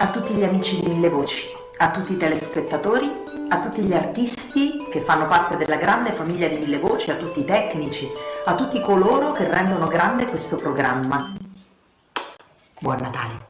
A tutti gli amici di Mille Voci, a tutti i telespettatori, a tutti gli artisti che fanno parte della grande famiglia di Mille Voci, a tutti i tecnici, a tutti coloro che rendono grande questo programma. Buon Natale!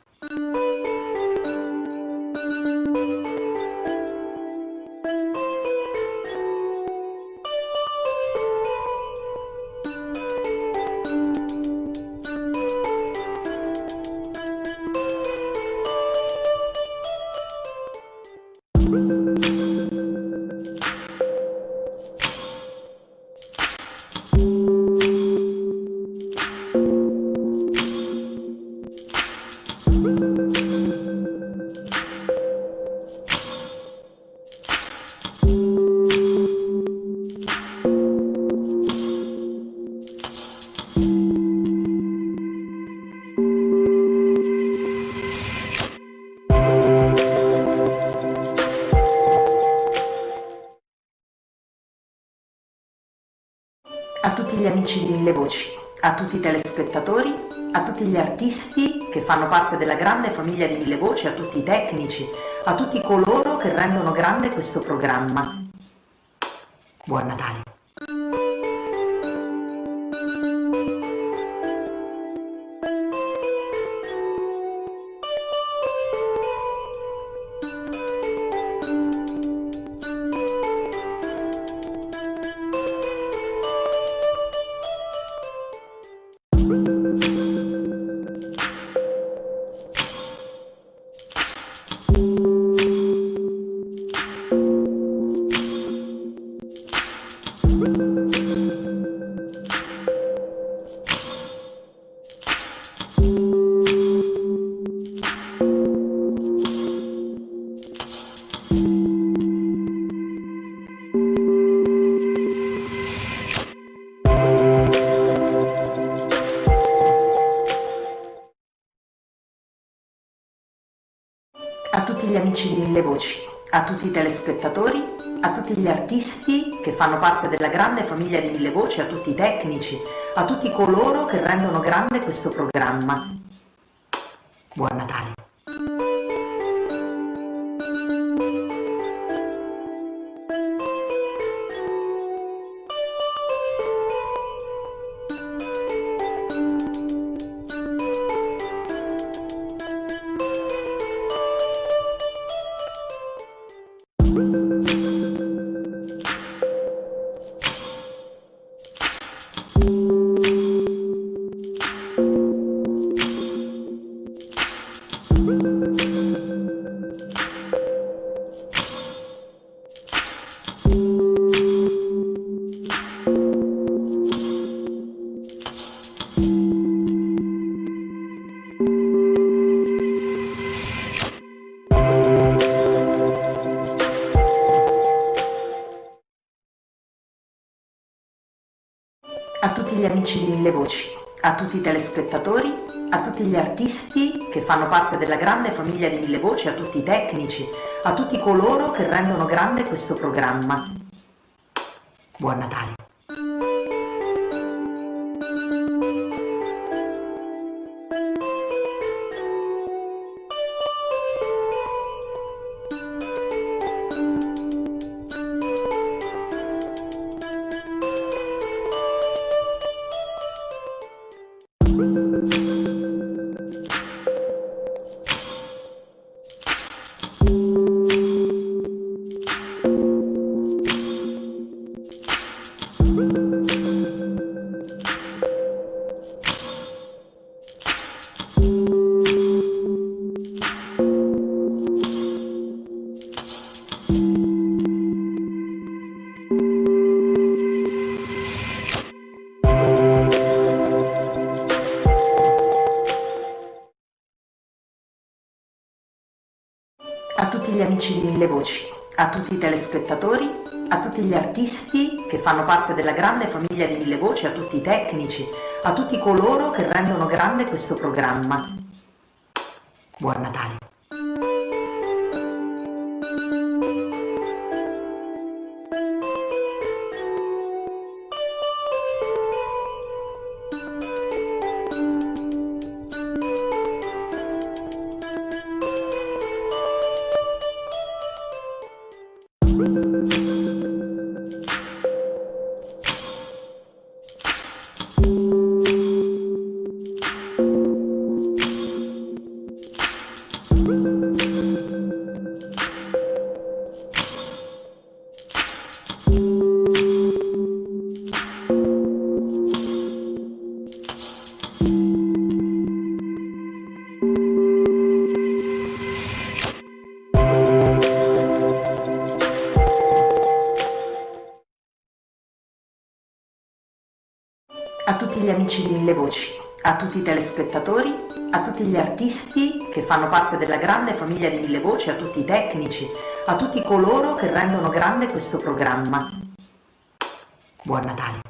A tutti gli amici di Mille Voci, a tutti i telespettatori, a tutti gli artisti che fanno parte della grande famiglia di Mille Voci, a tutti i tecnici, a tutti coloro che rendono grande questo programma. Buon Natale! A tutti gli amici di Mille Voci, a tutti i telespettatori, a tutti gli artisti che fanno parte della grande famiglia di Mille Voci, a tutti i tecnici, a tutti coloro che rendono grande questo programma. Buon Natale! A tutti gli amici di Mille Voci, a tutti i telespettatori, a tutti gli artisti che fanno parte della grande famiglia di Mille Voci, a tutti i tecnici, a tutti coloro che rendono grande questo programma. Buon Natale! A tutti gli amici di Mille Voci, a tutti i telespettatori, a tutti gli artisti che fanno parte della grande famiglia di Mille Voci, a tutti i tecnici, a tutti coloro che rendono grande questo programma. Buon Natale! tutti gli amici di Mille Voci, a tutti i telespettatori, a tutti gli artisti che fanno parte della grande famiglia di Mille Voci, a tutti i tecnici, a tutti coloro che rendono grande questo programma. Buon Natale!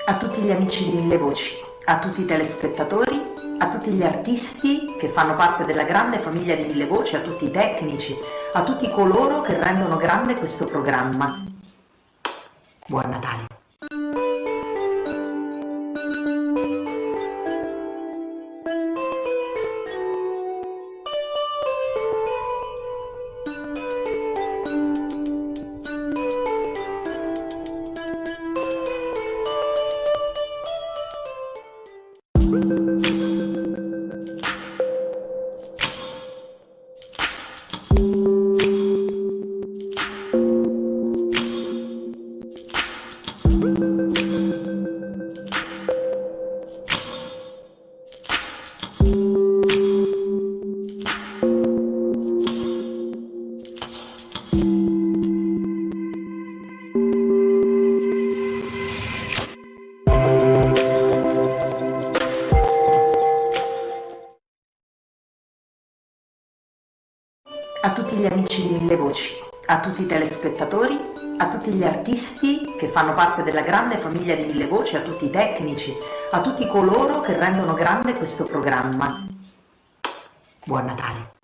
A tutti gli amici di Mille Voci, a tutti i telespettatori, a tutti gli artisti che fanno parte della grande famiglia di Mille Voci, a tutti i tecnici, a tutti coloro che rendono grande questo programma. Buon Natale! A tutti gli amici di Mille Voci, a tutti i telespettatori, a tutti gli artisti che fanno parte della grande famiglia di Mille Voci, a tutti i tecnici, a tutti coloro che rendono grande questo programma. Buon Natale!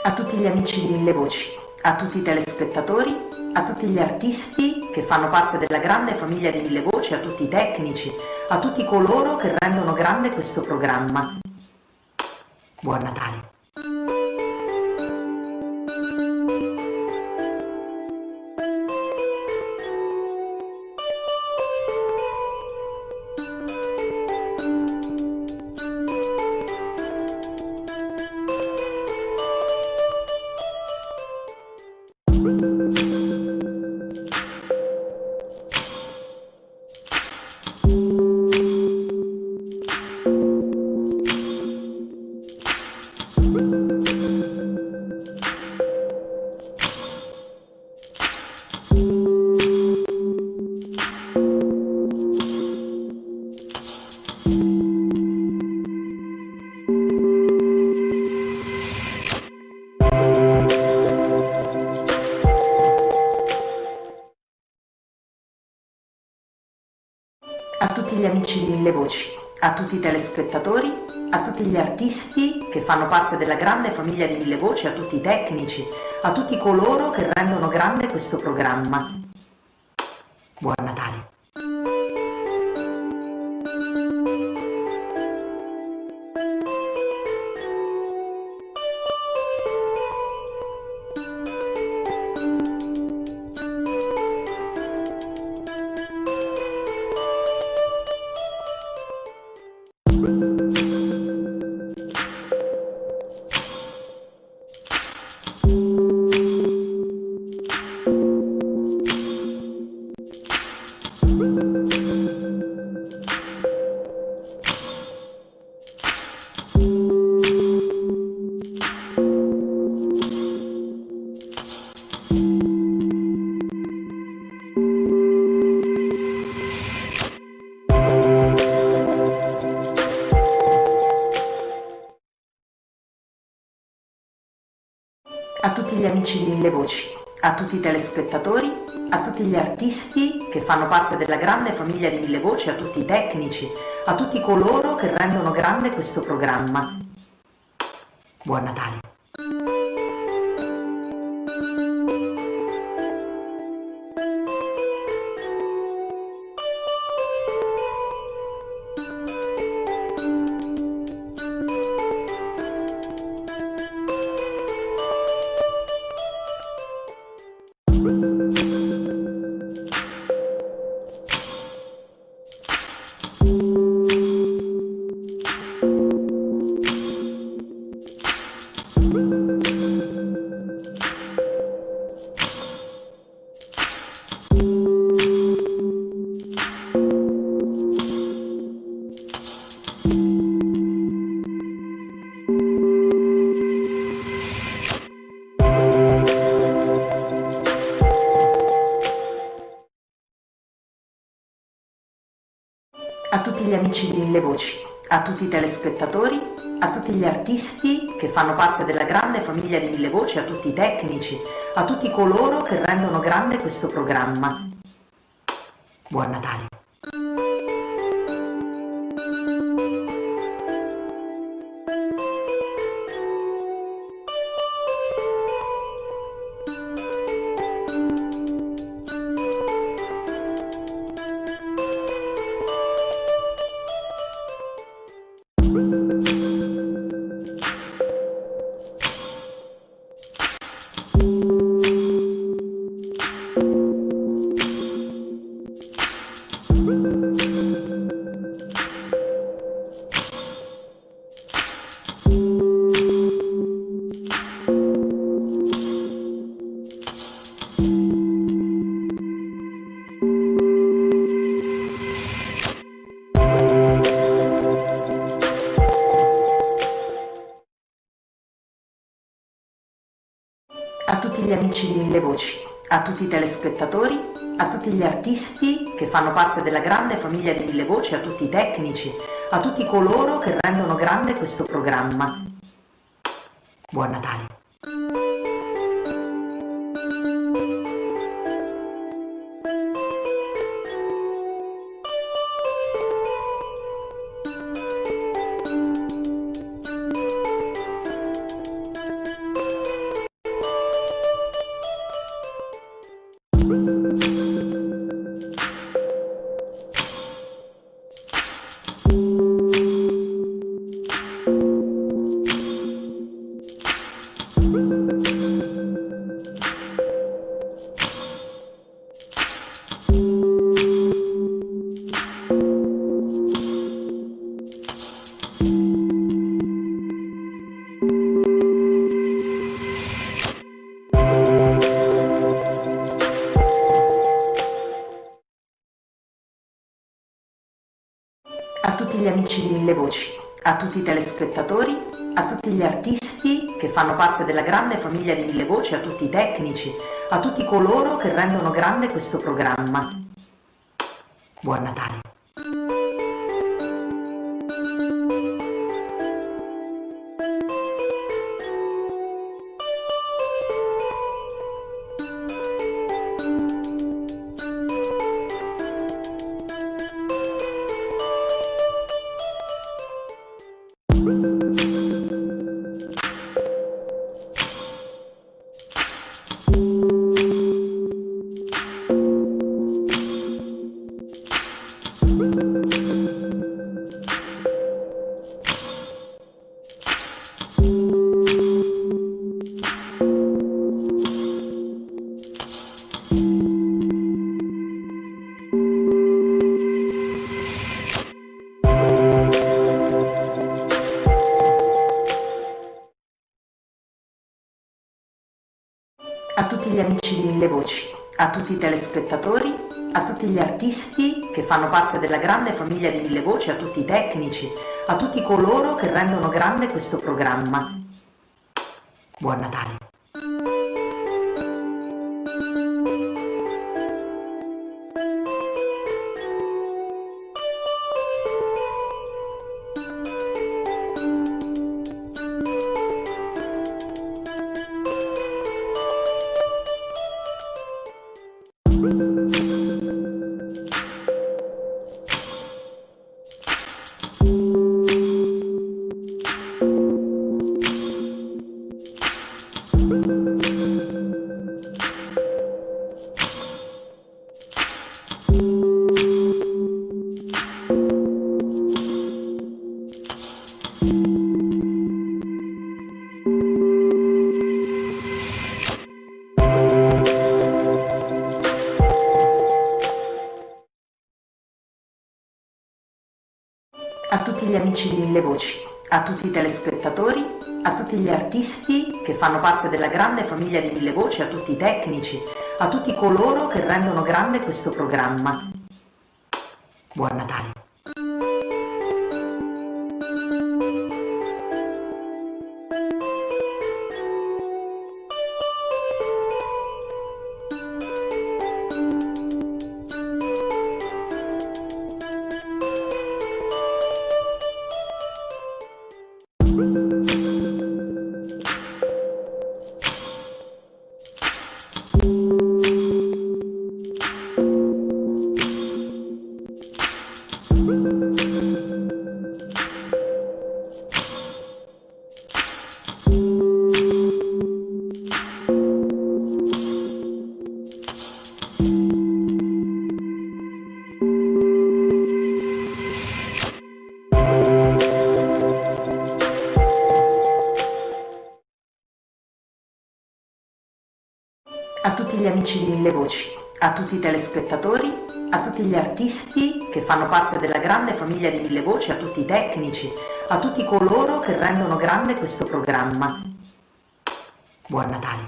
A tutti gli amici di Mille Voci, a tutti i telespettatori, a tutti gli artisti che fanno parte della grande famiglia di Mille Voci, a tutti i tecnici, a tutti coloro che rendono grande questo programma. Buon Natale! A tutti gli amici di Mille Voci, a tutti i telespettatori, a tutti gli artisti che fanno parte della grande famiglia di Mille Voci, a tutti i tecnici, a tutti coloro che rendono grande questo programma. Buon Natale! a tutti gli amici di Mille Voci, a tutti i telespettatori, a tutti gli artisti che fanno parte della grande famiglia di Mille Voci, a tutti i tecnici, a tutti coloro che rendono grande questo programma. Buon Natale! A tutti gli amici di Mille Voci, a tutti i telespettatori, a tutti gli artisti che fanno parte della grande famiglia di Mille Voci, a tutti i tecnici, a tutti coloro che rendono grande questo programma. Buon Natale! A tutti gli amici di Mille Voci, a tutti i telespettatori, a tutti gli artisti che fanno parte della grande famiglia di Mille Voci, a tutti i tecnici, a tutti coloro che rendono grande questo programma. Buon Natale! A tutti gli amici di Mille Voci, a tutti i telespettatori, a tutti gli artisti che fanno parte della grande famiglia di Mille Voci, a tutti i tecnici, a tutti coloro che rendono grande questo programma. Buon Natale! A tutti gli amici di Mille Voci, a tutti i telespettatori, a tutti gli artisti che fanno parte della grande famiglia di Mille Voci, a tutti i tecnici, a tutti coloro che rendono grande questo programma. Buon Natale! amici di Mille Voci, a tutti i telespettatori, a tutti gli artisti che fanno parte della grande famiglia di Mille Voci, a tutti i tecnici, a tutti coloro che rendono grande questo programma. Buon Natale! A tutti gli amici di Mille Voci, a tutti i telespettatori, a tutti gli artisti che fanno parte della grande famiglia di Mille Voci, a tutti i tecnici, a tutti coloro che rendono grande questo programma. Buon Natale!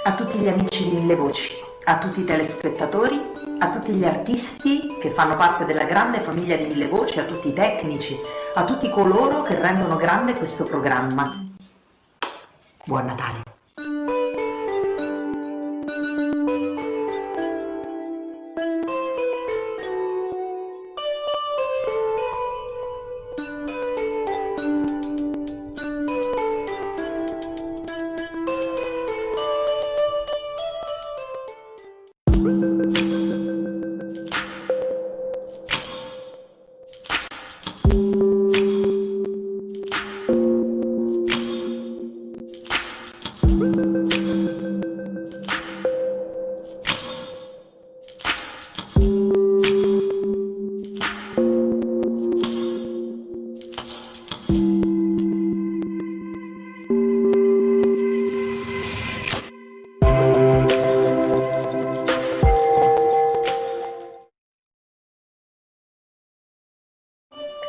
A tutti gli amici di Mille Voci, a tutti i telespettatori, a tutti gli artisti che fanno parte della grande famiglia di Mille Voci, a tutti i tecnici, a tutti coloro che rendono grande questo programma. Buon Natale!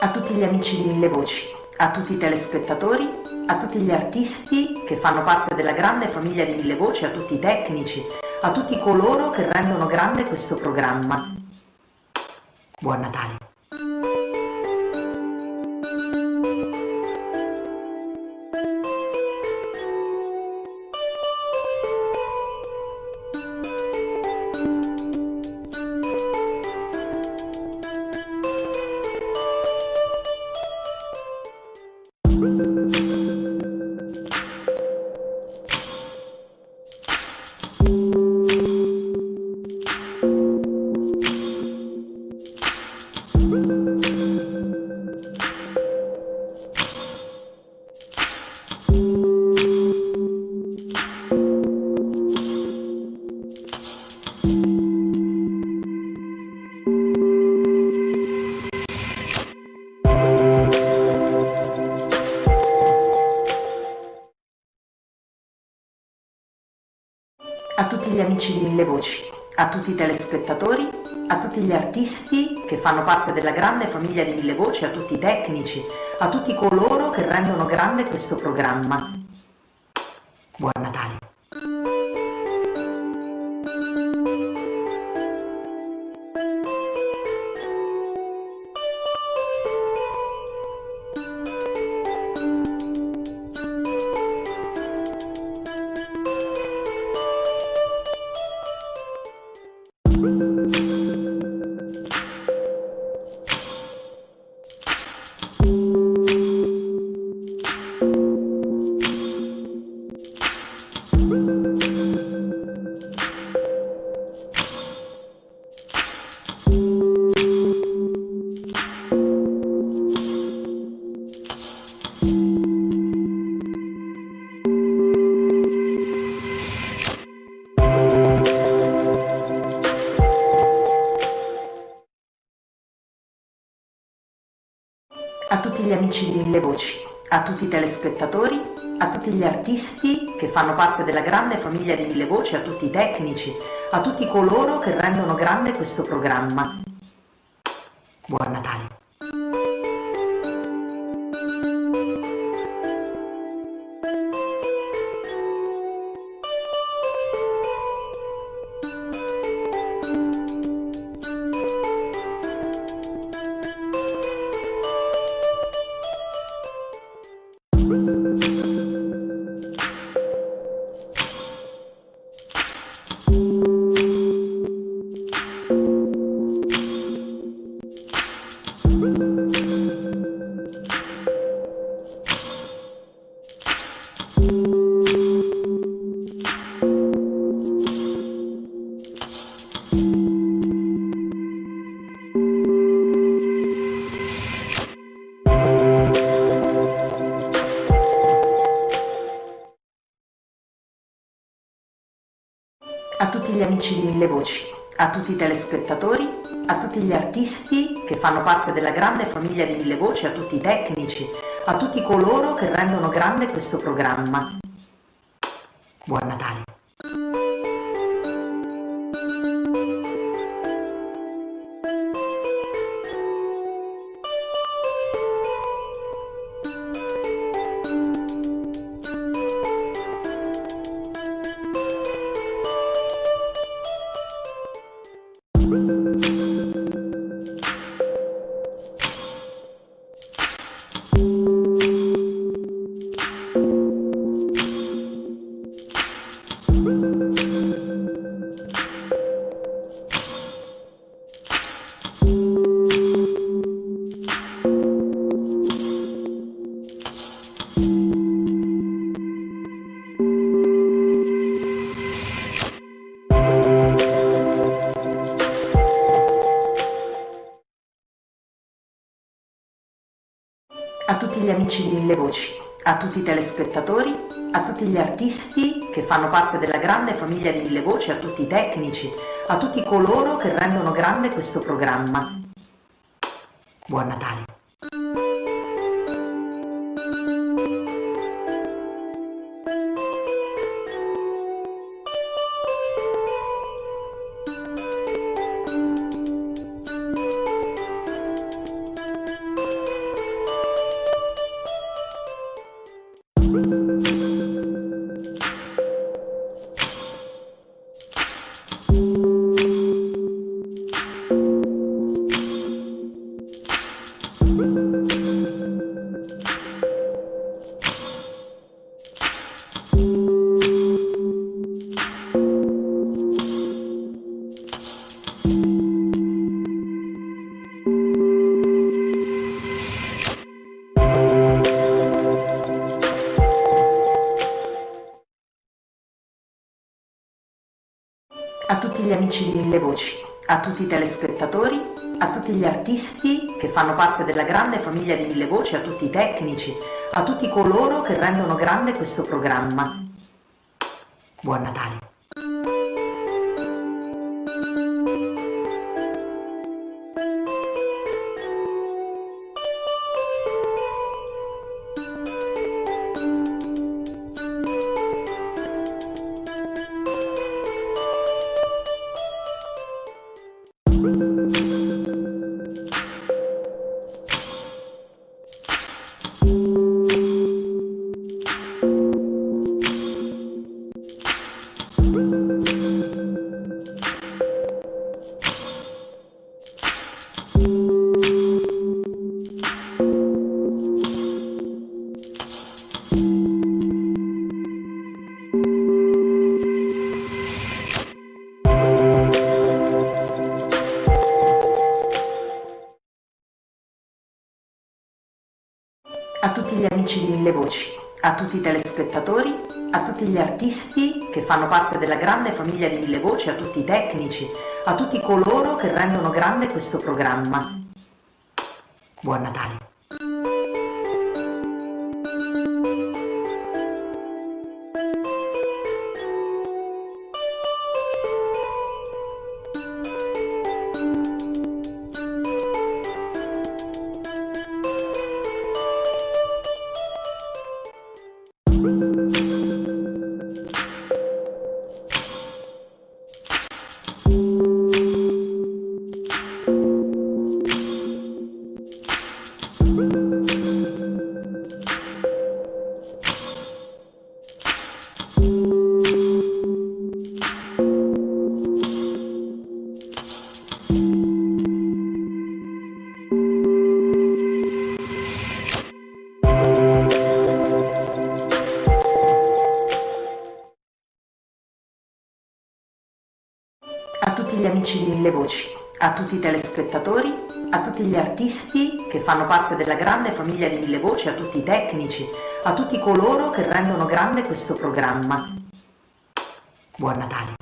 A tutti gli amici di Mille Voci, a tutti i telespettatori, a tutti gli artisti che fanno parte della grande famiglia di Mille Voci, a tutti i tecnici, a tutti coloro che rendono grande questo programma. Buon Natale! A tutti gli amici di Mille Voci, a tutti i telespettatori, a tutti gli artisti che fanno parte della grande famiglia di Mille Voci, a tutti i tecnici, a tutti coloro che rendono grande questo programma. Buon Natale! a tutti gli amici di Mille Voci, a tutti i telespettatori, a tutti gli artisti che fanno parte della grande famiglia di Mille Voci, a tutti i tecnici, a tutti coloro che rendono grande questo programma. Buon Natale! A tutti gli amici di Mille Voci, a tutti i telespettatori, a tutti gli artisti che fanno parte della grande famiglia di Mille Voci, a tutti i tecnici, a tutti coloro che rendono grande questo programma. Buon Natale! A tutti gli amici di Mille Voci, a tutti i telespettatori, a tutti gli artisti che fanno parte della grande famiglia di Mille Voci, a tutti i tecnici, a tutti coloro che rendono grande questo programma. Buon Natale! A tutti gli amici di Mille Voci, a tutti i telespettatori, a tutti gli artisti che fanno parte della grande famiglia di Mille Voci, a tutti i tecnici, a tutti coloro che rendono grande questo programma. Buon Natale! A tutti gli amici di Mille Voci, a tutti i telespettatori, a tutti gli artisti che fanno parte della grande famiglia di Mille Voci, a tutti i tecnici, a tutti coloro che rendono grande questo programma. Buon Natale! a tutti gli amici di Mille Voci, a tutti i telespettatori, a tutti gli artisti che fanno parte della grande famiglia di Mille Voci, a tutti i tecnici, a tutti coloro che rendono grande questo programma. Buon Natale!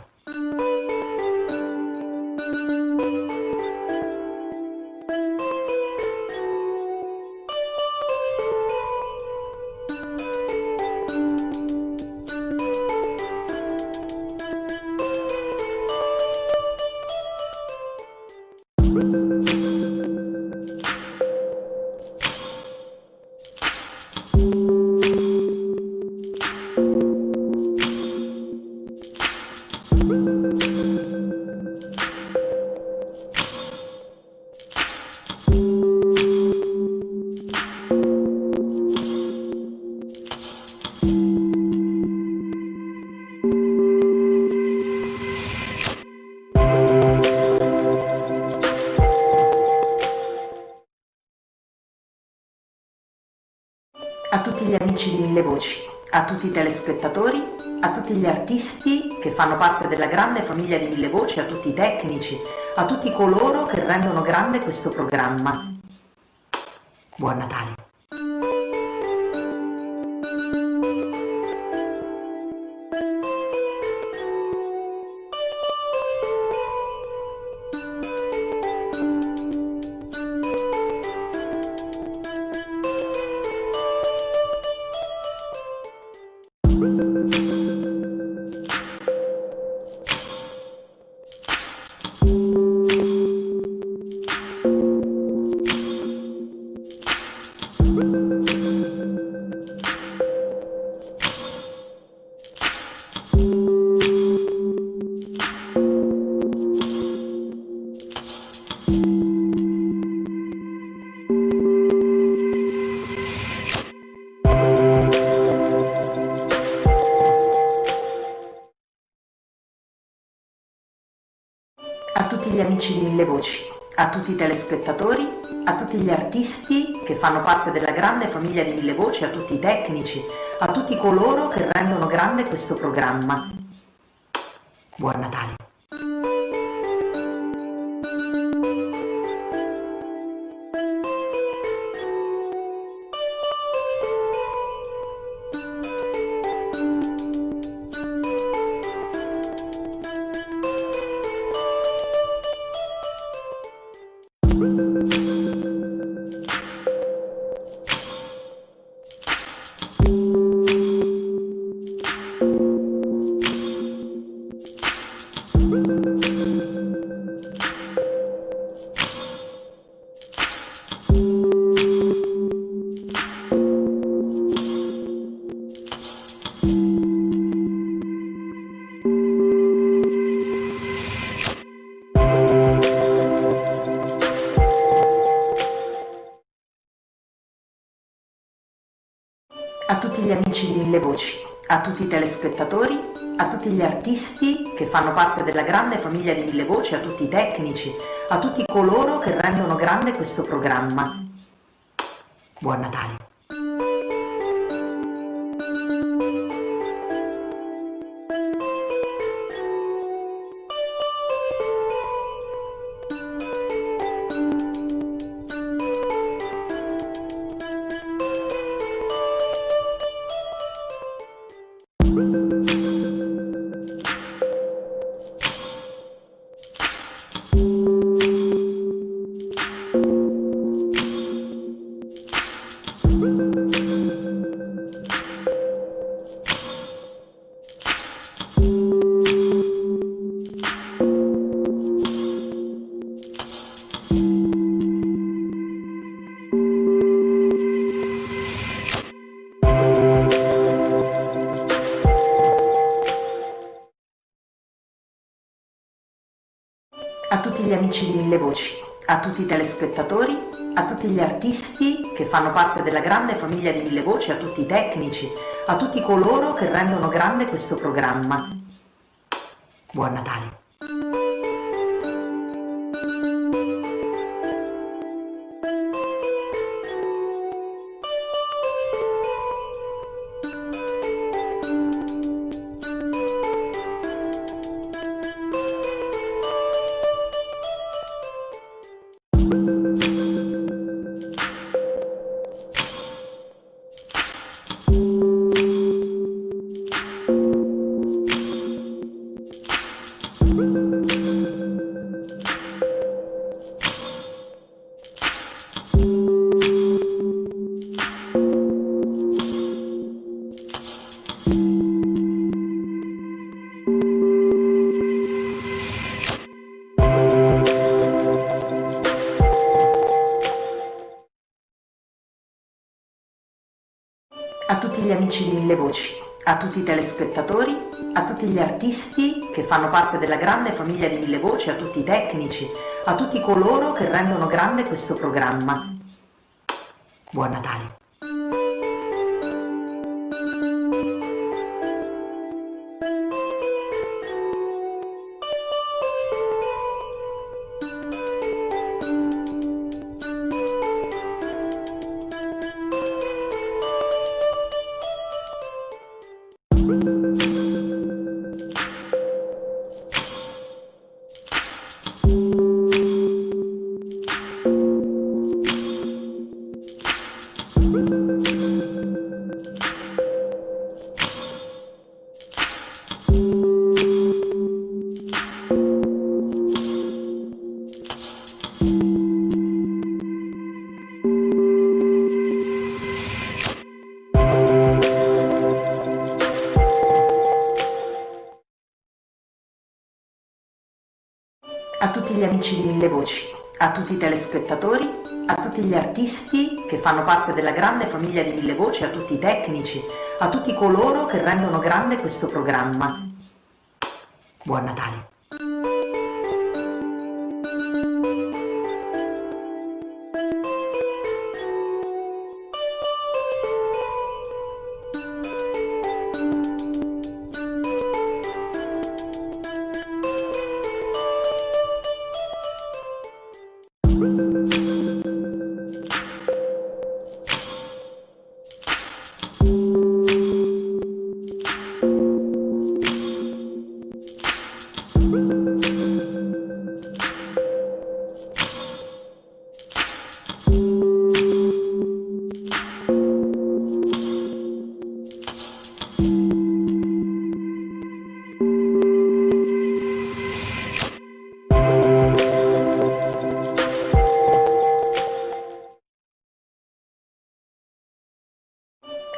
A tutti gli amici di Mille Voci, a tutti i telespettatori, a tutti gli artisti che fanno parte della grande famiglia di Mille Voci, a tutti i tecnici, a tutti coloro che rendono grande questo programma. Buon Natale! A tutti gli amici di Mille Voci, a tutti i telespettatori, a tutti gli artisti che fanno parte della grande famiglia di Mille Voci, a tutti i tecnici, a tutti coloro che rendono grande questo programma. Buon Natale! A tutti gli amici di Mille Voci, a tutti i telespettatori, a tutti gli artisti che fanno parte della grande famiglia di Mille Voci, a tutti i tecnici, a tutti coloro che rendono grande questo programma. Buon Natale! A tutti gli amici di Mille Voci, a tutti i telespettatori, a tutti gli artisti che fanno parte della grande famiglia di Mille Voci, a tutti i tecnici, a tutti coloro che rendono grande questo programma. Buon Natale! a tutti gli amici di Mille Voci, a tutti i telespettatori, a tutti gli artisti che fanno parte della grande famiglia di Mille Voci, a tutti i tecnici, a tutti coloro che rendono grande questo programma. Buon Natale! A tutti gli amici di Mille Voci, a tutti i telespettatori, a tutti gli artisti che fanno parte della grande famiglia di Mille Voci, a tutti i tecnici, a tutti coloro che rendono grande questo programma. Buon Natale!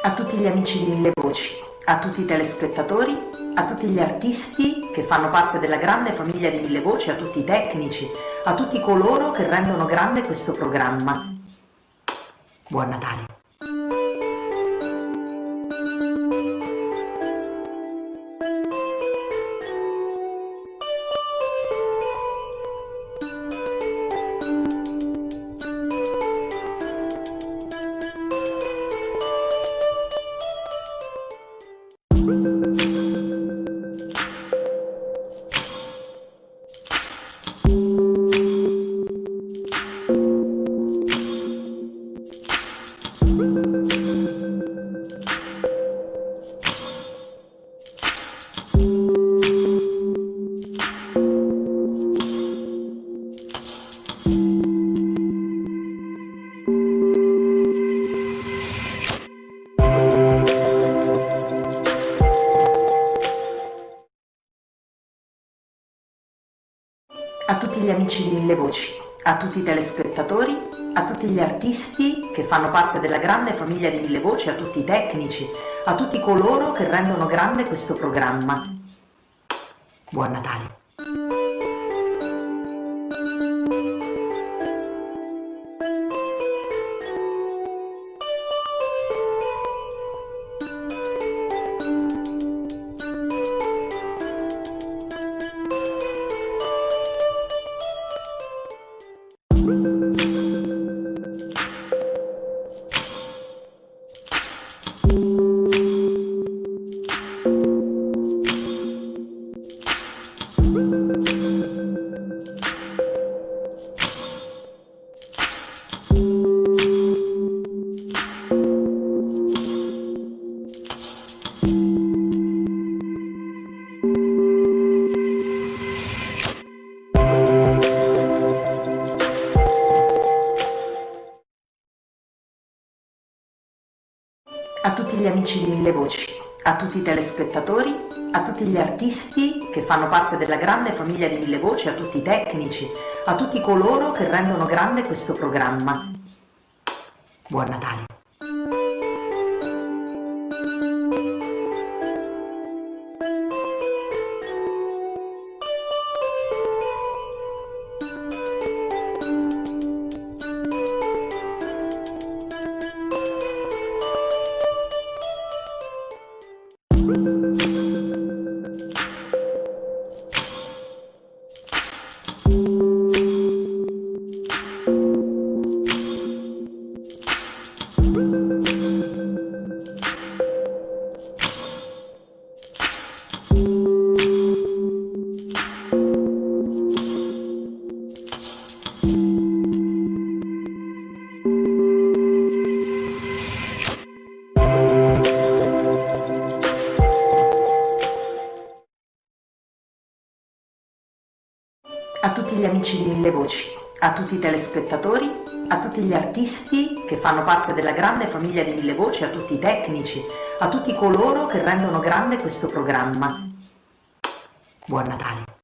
A tutti gli amici di Mille Voci, a tutti i telespettatori, a tutti gli artisti che fanno parte della grande famiglia di Mille Voci, a tutti i tecnici, a tutti coloro che rendono grande questo programma. Buon Natale! A tutti gli amici di Mille Voci, a tutti i telespettatori, a tutti gli artisti che fanno parte della grande famiglia di Mille Voci, a tutti i tecnici, a tutti coloro che rendono grande questo programma. Buon Natale! A tutti gli amici di Mille Voci, a tutti i telespettatori, a tutti gli artisti che fanno parte della grande famiglia di Mille Voci, a tutti i tecnici, a tutti coloro che rendono grande questo programma. Buon Natale! a tutti gli amici di Mille Voci, a tutti i telespettatori, a tutti gli artisti che fanno parte della grande famiglia di Mille Voci, a tutti i tecnici, a tutti coloro che rendono grande questo programma. Buon Natale!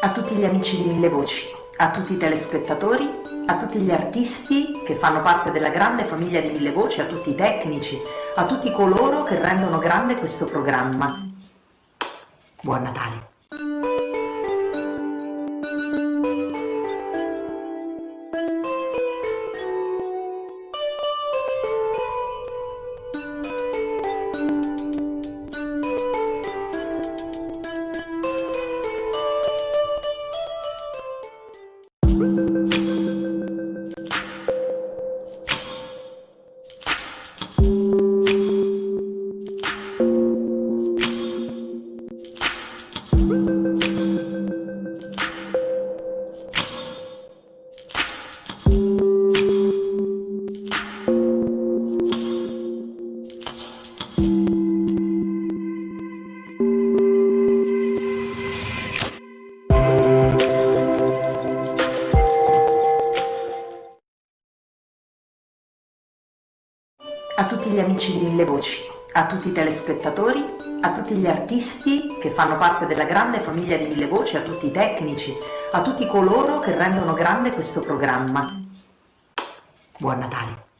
A tutti gli amici di Mille Voci, a tutti i telespettatori, a tutti gli artisti che fanno parte della grande famiglia di Mille Voci, a tutti i tecnici, a tutti coloro che rendono grande questo programma. Buon Natale! A tutti gli amici di Mille Voci, a tutti i telespettatori, a tutti gli artisti che fanno parte della grande famiglia di Mille Voci, a tutti i tecnici, a tutti coloro che rendono grande questo programma. Buon Natale!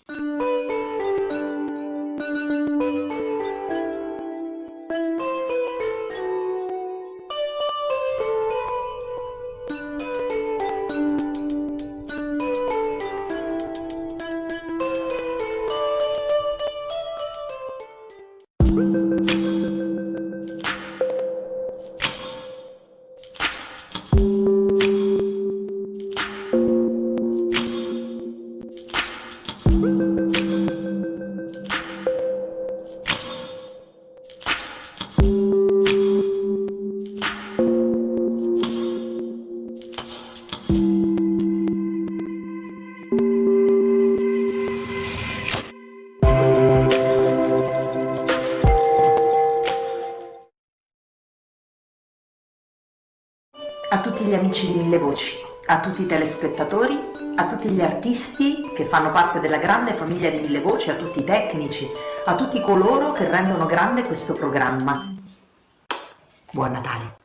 A tutti gli amici di Mille Voci, a tutti i telespettatori, a tutti gli artisti che fanno parte della grande famiglia di Mille Voci, a tutti i tecnici, a tutti coloro che rendono grande questo programma. Buon Natale!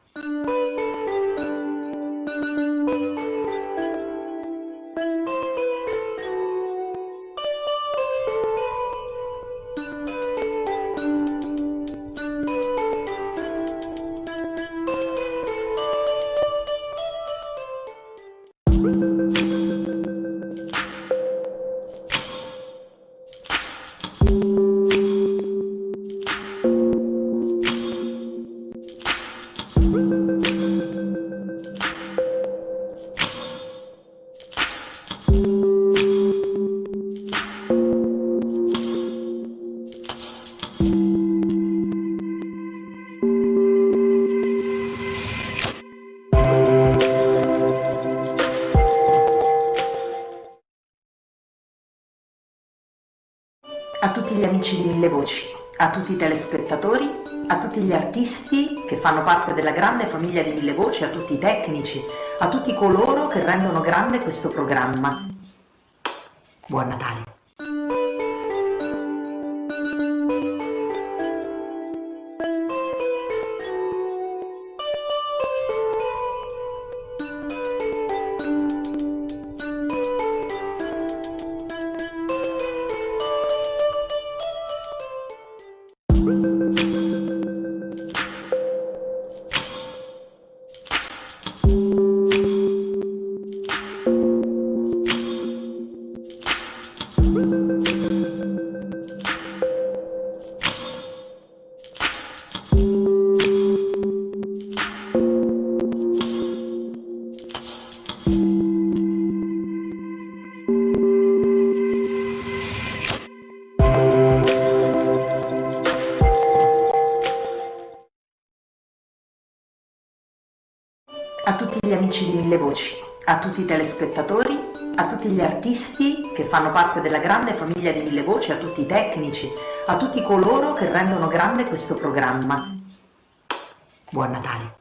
A tutti gli amici di Mille Voci, a tutti i telespettatori, a tutti gli artisti che fanno parte della grande famiglia di Mille Voci, a tutti i tecnici, a tutti coloro che rendono grande questo programma. Buon Natale! amici di Mille Voci, a tutti i telespettatori, a tutti gli artisti che fanno parte della grande famiglia di Mille Voci, a tutti i tecnici, a tutti coloro che rendono grande questo programma. Buon Natale!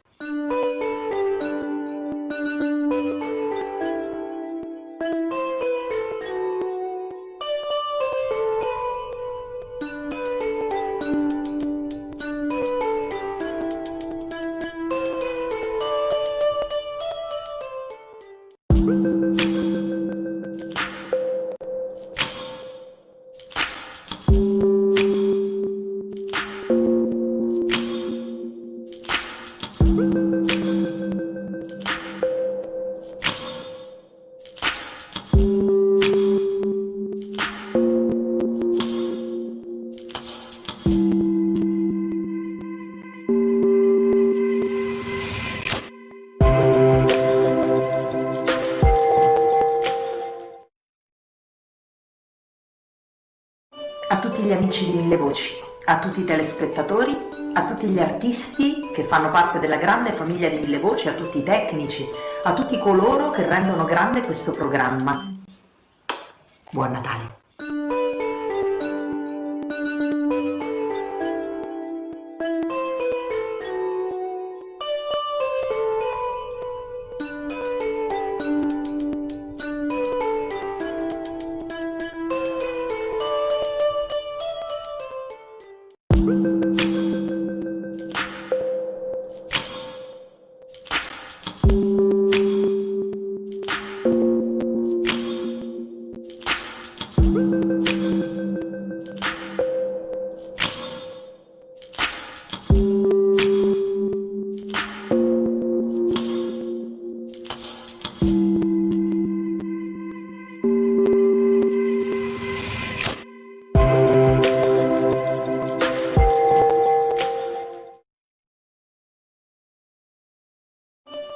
A tutti gli amici di Mille Voci, a tutti i telespettatori, a tutti gli artisti che fanno parte della grande famiglia di Mille Voci, a tutti i tecnici, a tutti coloro che rendono grande questo programma. Buon Natale!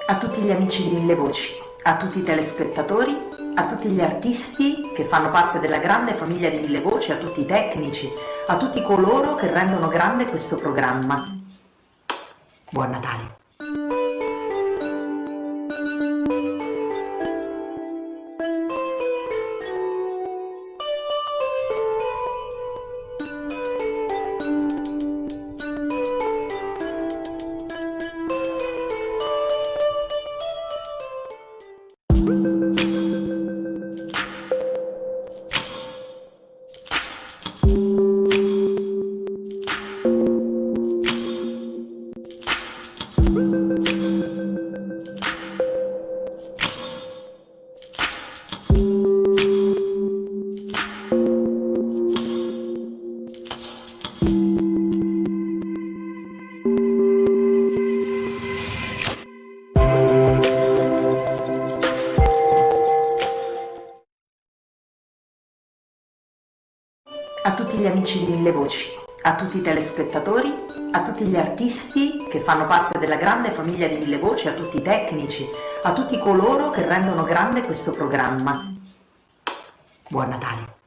A tutti gli amici di Mille Voci, a tutti i telespettatori, a tutti gli artisti che fanno parte della grande famiglia di Mille Voci, a tutti i tecnici, a tutti coloro che rendono grande questo programma. Buon Natale! A tutti gli amici di Mille Voci, a tutti i telespettatori, a tutti gli artisti che fanno parte della grande famiglia di Mille Voci, a tutti i tecnici, a tutti coloro che rendono grande questo programma. Buon Natale!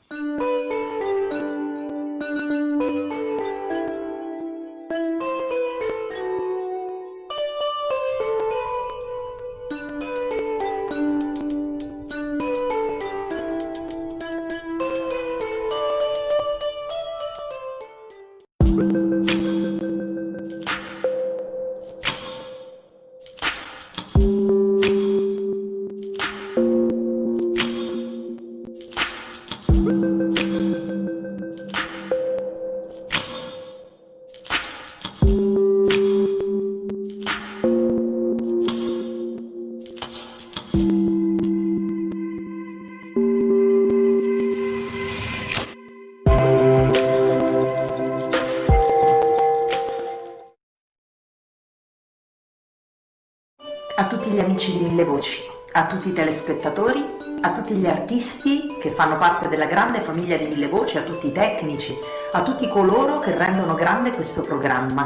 A tutti gli amici di Mille Voci, a tutti i telespettatori, a tutti gli artisti che fanno parte della grande famiglia di Mille Voci, a tutti i tecnici, a tutti coloro che rendono grande questo programma.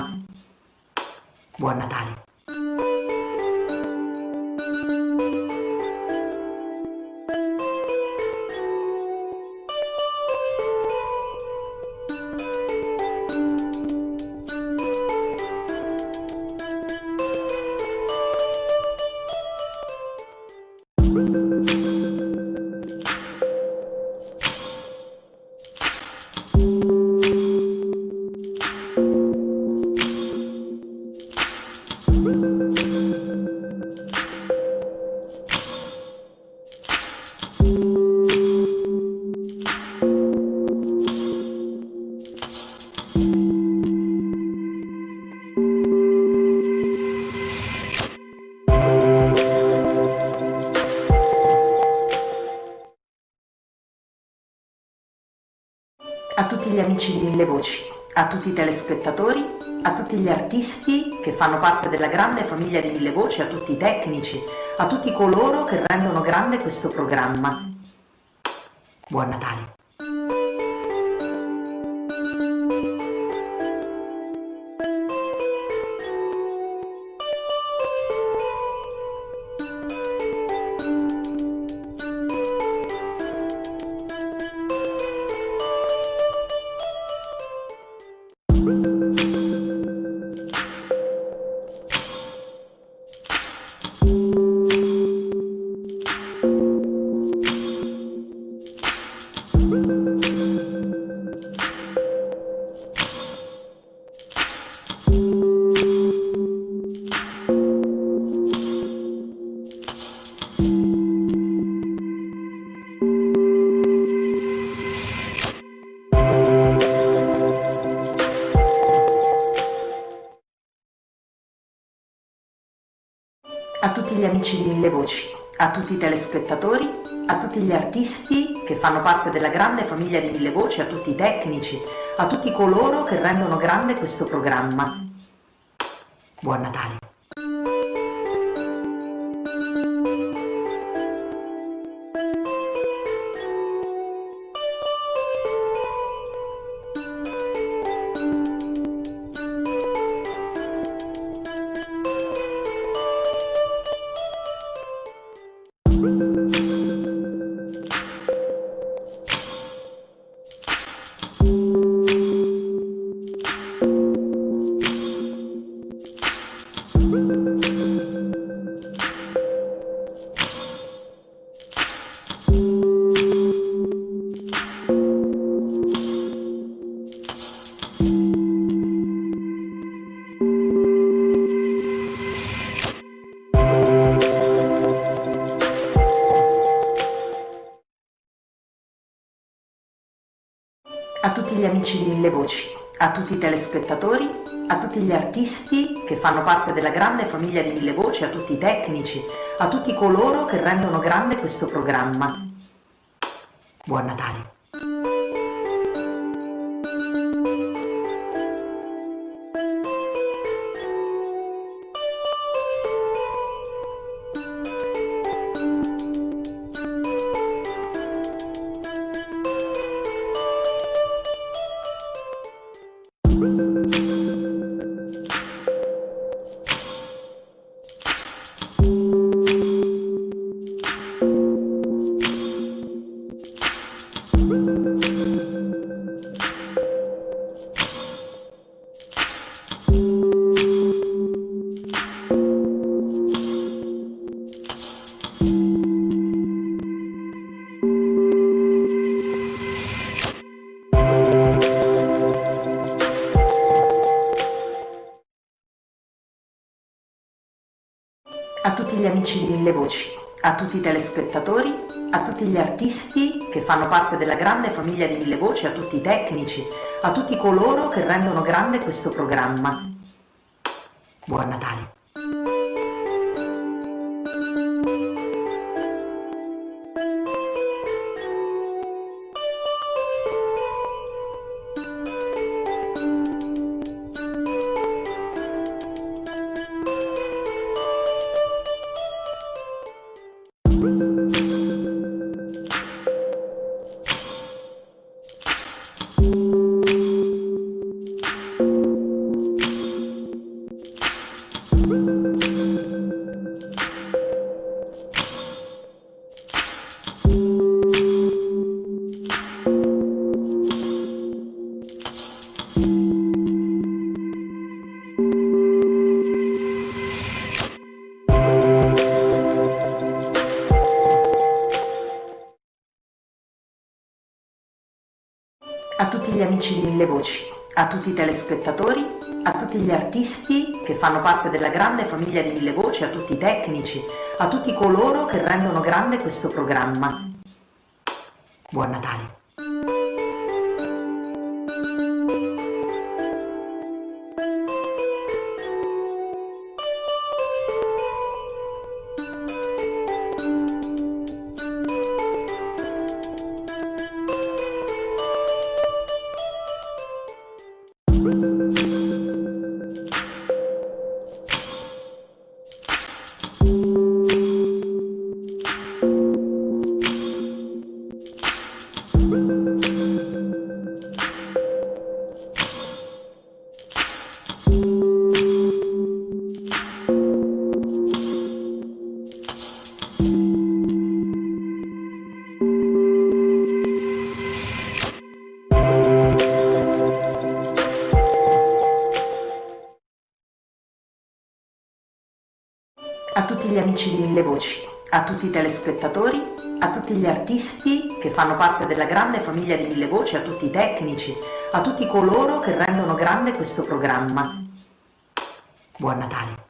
Buon Natale! gli amici di Mille Voci, a tutti i telespettatori, a tutti gli artisti che fanno parte della grande famiglia di Mille Voci, a tutti i tecnici, a tutti coloro che rendono grande questo programma. Buon Natale! A tutti gli amici di Mille Voci, a tutti i telespettatori, a tutti gli artisti che fanno parte della grande famiglia di Mille Voci, a tutti i tecnici, a tutti coloro che rendono grande questo programma. Buon Natale! A tutti gli amici di Mille Voci, a tutti i telespettatori, a tutti gli artisti che fanno parte della grande famiglia di Mille Voci, a tutti i tecnici, a tutti coloro che rendono grande questo programma. Buon Natale! A tutti gli amici di Mille Voci, a tutti i telespettatori, a tutti gli artisti che fanno parte della grande famiglia di Mille Voci, a tutti i tecnici, a tutti coloro che rendono grande questo programma. Buon Natale! A tutti gli amici di Mille Voci, a tutti i telespettatori, a tutti gli artisti che fanno parte della grande famiglia di Mille Voci, a tutti i tecnici, a tutti coloro che rendono grande questo programma. Buon Natale! gli amici di Mille Voci, a tutti i telespettatori, a tutti gli artisti che fanno parte della grande famiglia di Mille Voci, a tutti i tecnici, a tutti coloro che rendono grande questo programma. Buon Natale!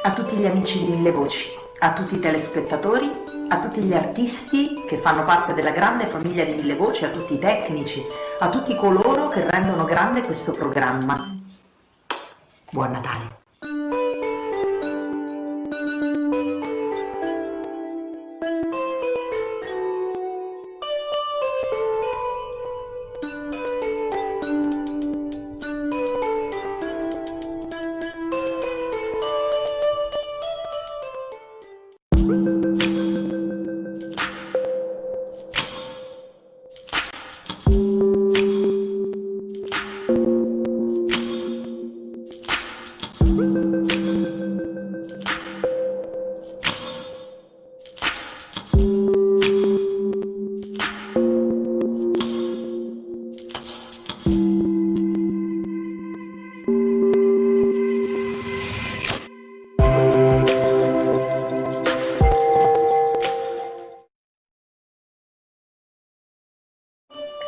A tutti gli amici di Mille Voci, a tutti i telespettatori, a tutti gli artisti che fanno parte della grande famiglia di Mille Voci, a tutti i tecnici, a tutti coloro che rendono grande questo programma. Buon Natale!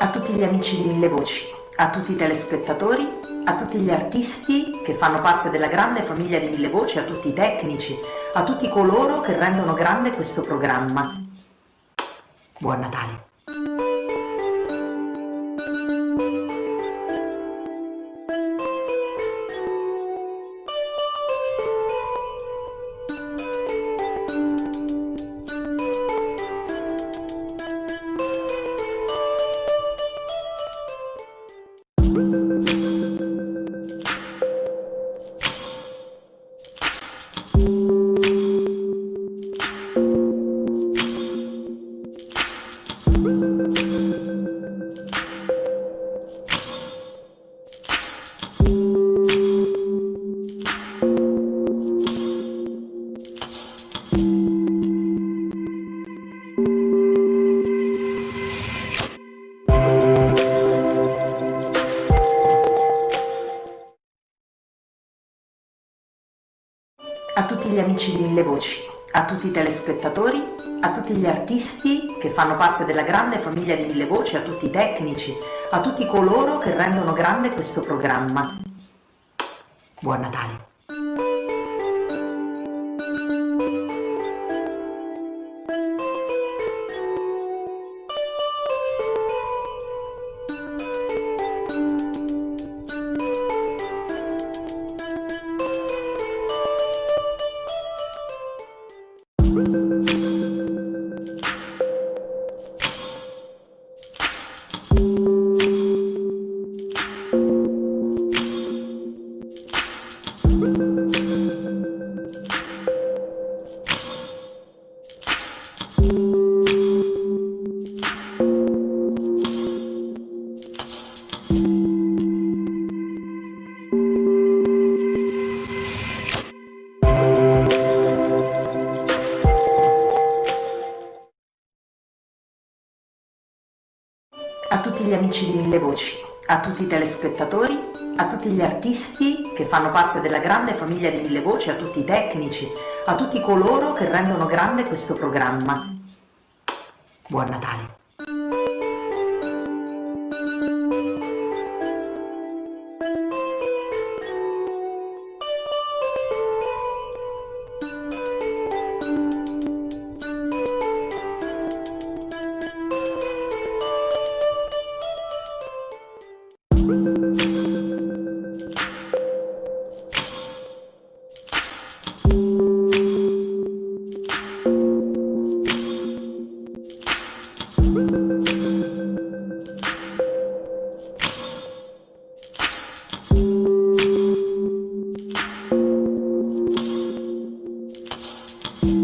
A tutti gli amici di Mille Voci, a tutti i telespettatori, a tutti gli artisti che fanno parte della grande famiglia di Mille Voci, a tutti i tecnici, a tutti coloro che rendono grande questo programma. Buon Natale! A tutti gli amici di Mille Voci, a tutti i telespettatori, a tutti gli artisti che fanno parte della grande famiglia di Mille Voci, a tutti i tecnici, a tutti coloro che rendono grande questo programma. Buon Natale! A tutti gli amici di Mille Voci, a tutti i telespettatori, a tutti gli artisti che fanno parte della grande famiglia di Mille Voci, a tutti i tecnici, a tutti coloro che rendono grande questo programma. Buon Natale! A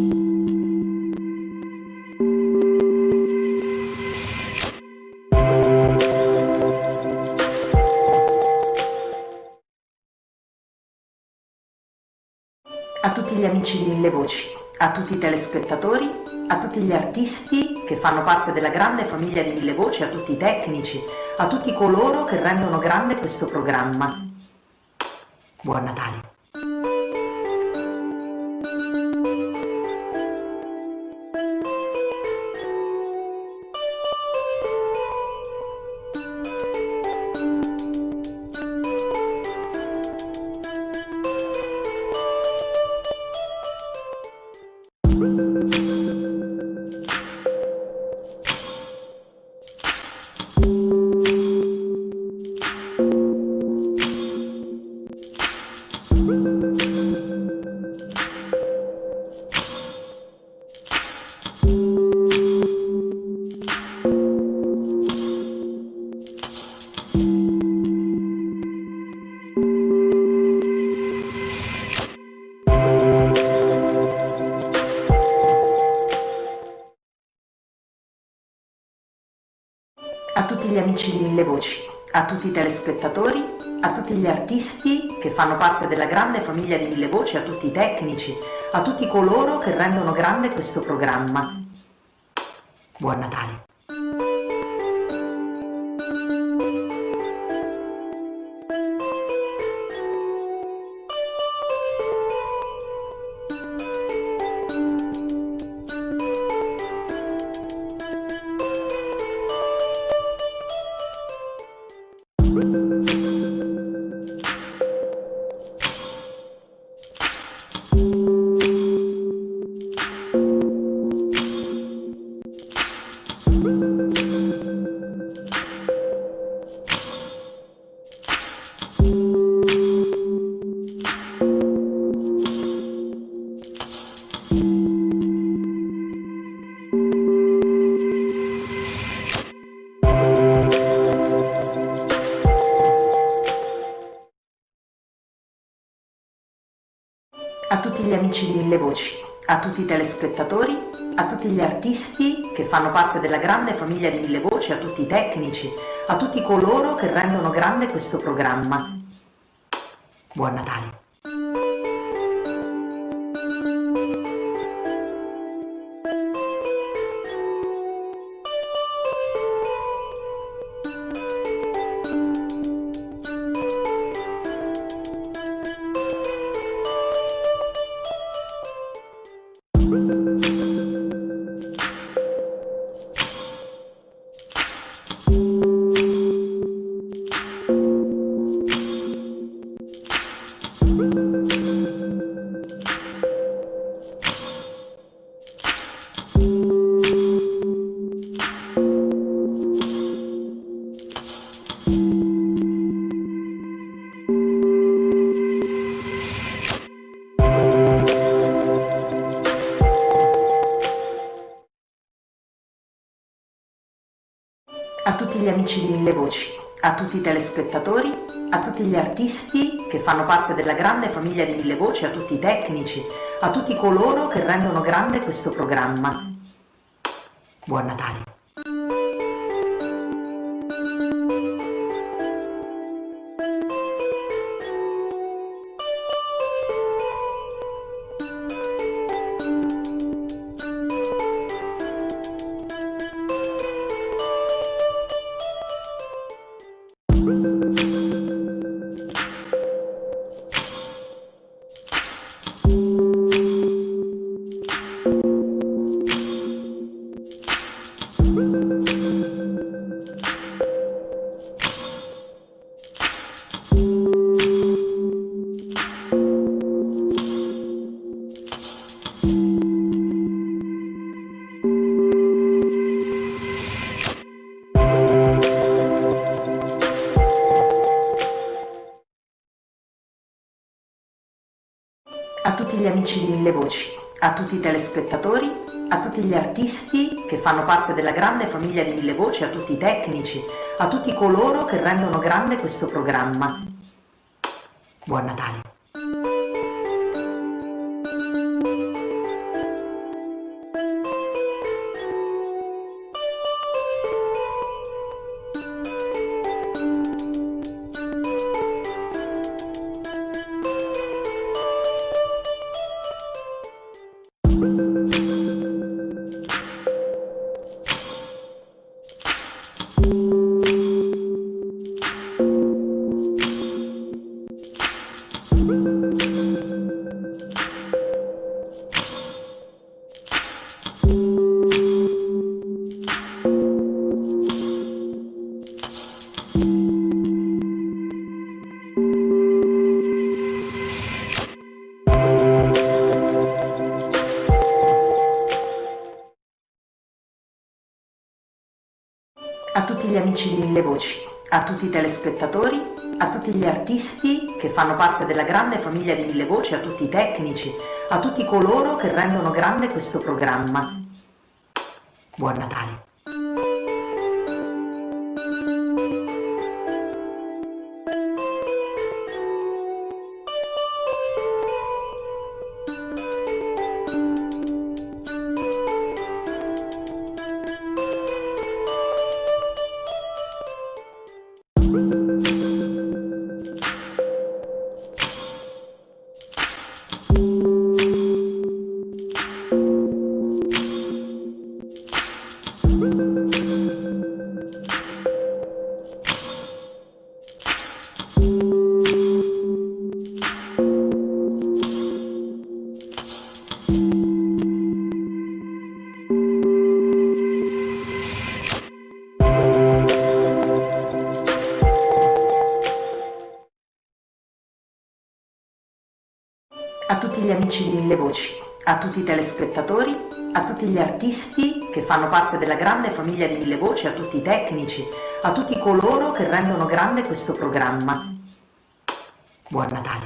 tutti gli amici di Mille Voci, a tutti i telespettatori, a tutti gli artisti che fanno parte della grande famiglia di Mille Voci, a tutti i tecnici, a tutti coloro che rendono grande questo programma. Buon Natale! A tutti gli amici di Mille Voci, a tutti i telespettatori, a tutti gli artisti che fanno parte della grande famiglia di Mille Voci, a tutti i tecnici, a tutti coloro che rendono grande questo programma. Buon Natale! A tutti gli amici di Mille Voci, a tutti i telespettatori, a tutti gli artisti che fanno parte della grande famiglia di Mille Voci, a tutti i tecnici, a tutti coloro che rendono grande questo programma. Buon Natale! A tutti gli amici di Mille Voci, a tutti i telespettatori, a tutti gli artisti che fanno parte della grande famiglia di Mille Voci, a tutti i tecnici, a tutti coloro che rendono grande questo programma. Buon Natale! A tutti gli amici di Mille Voci, a tutti i telespettatori, a tutti gli artisti che fanno parte della grande famiglia di Mille Voci, a tutti i tecnici, a tutti coloro che rendono grande questo programma. Buon Natale! a tutti gli amici di Mille Voci, a tutti i telespettatori, a tutti gli artisti che fanno parte della grande famiglia di Mille Voci, a tutti i tecnici, a tutti coloro che rendono grande questo programma. Buon Natale! A tutti gli amici di Mille Voci, a tutti i telespettatori, a tutti gli artisti che fanno parte della grande famiglia di Mille Voci, a tutti i tecnici, a tutti coloro che rendono grande questo programma. Buon Natale!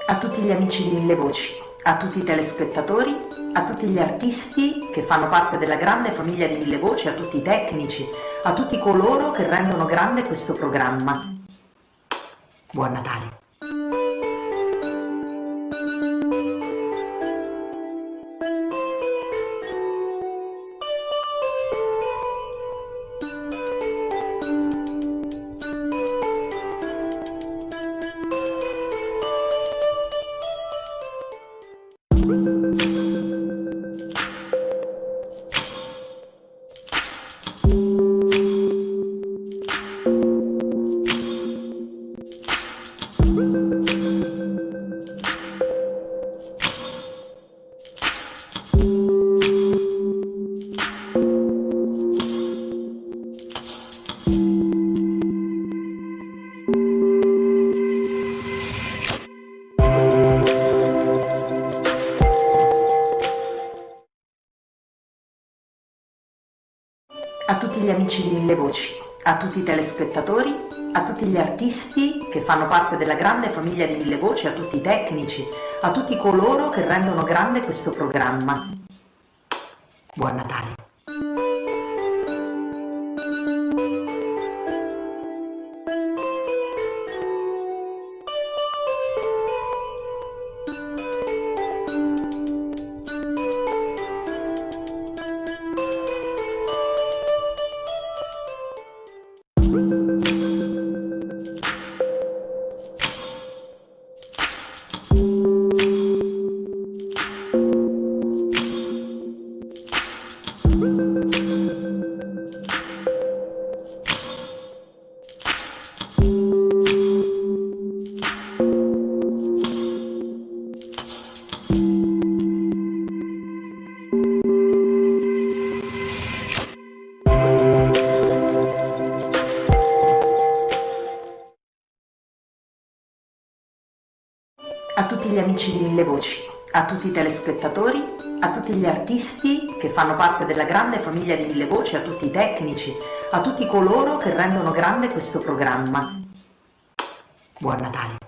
A tutti gli amici di Mille Voci, a tutti i telespettatori, a tutti gli artisti che fanno parte della grande famiglia di Mille Voci, a tutti i tecnici, a tutti coloro che rendono grande questo programma. Buon Natale! A tutti gli amici di Mille Voci, a tutti i telespettatori, a tutti gli artisti che fanno parte della grande famiglia di Mille Voci, a tutti i tecnici, a tutti coloro che rendono grande questo programma. Buon Natale! A tutti gli amici di Mille Voci, a tutti i telespettatori, a tutti gli artisti che fanno parte della grande famiglia di Mille Voci, a tutti i tecnici, a tutti coloro che rendono grande questo programma. Buon Natale!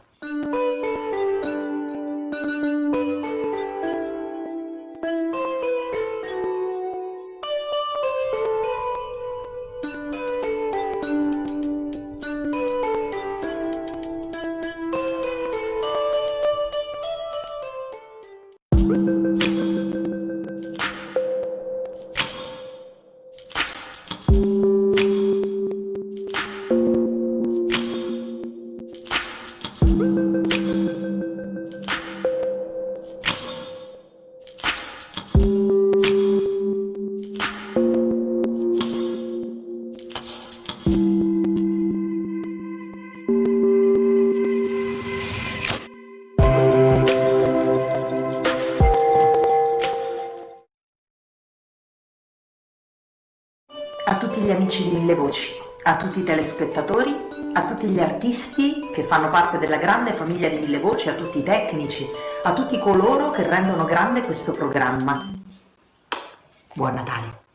amici di Mille Voci, a tutti i telespettatori, a tutti gli artisti che fanno parte della grande famiglia di Mille Voci, a tutti i tecnici, a tutti coloro che rendono grande questo programma. Buon Natale!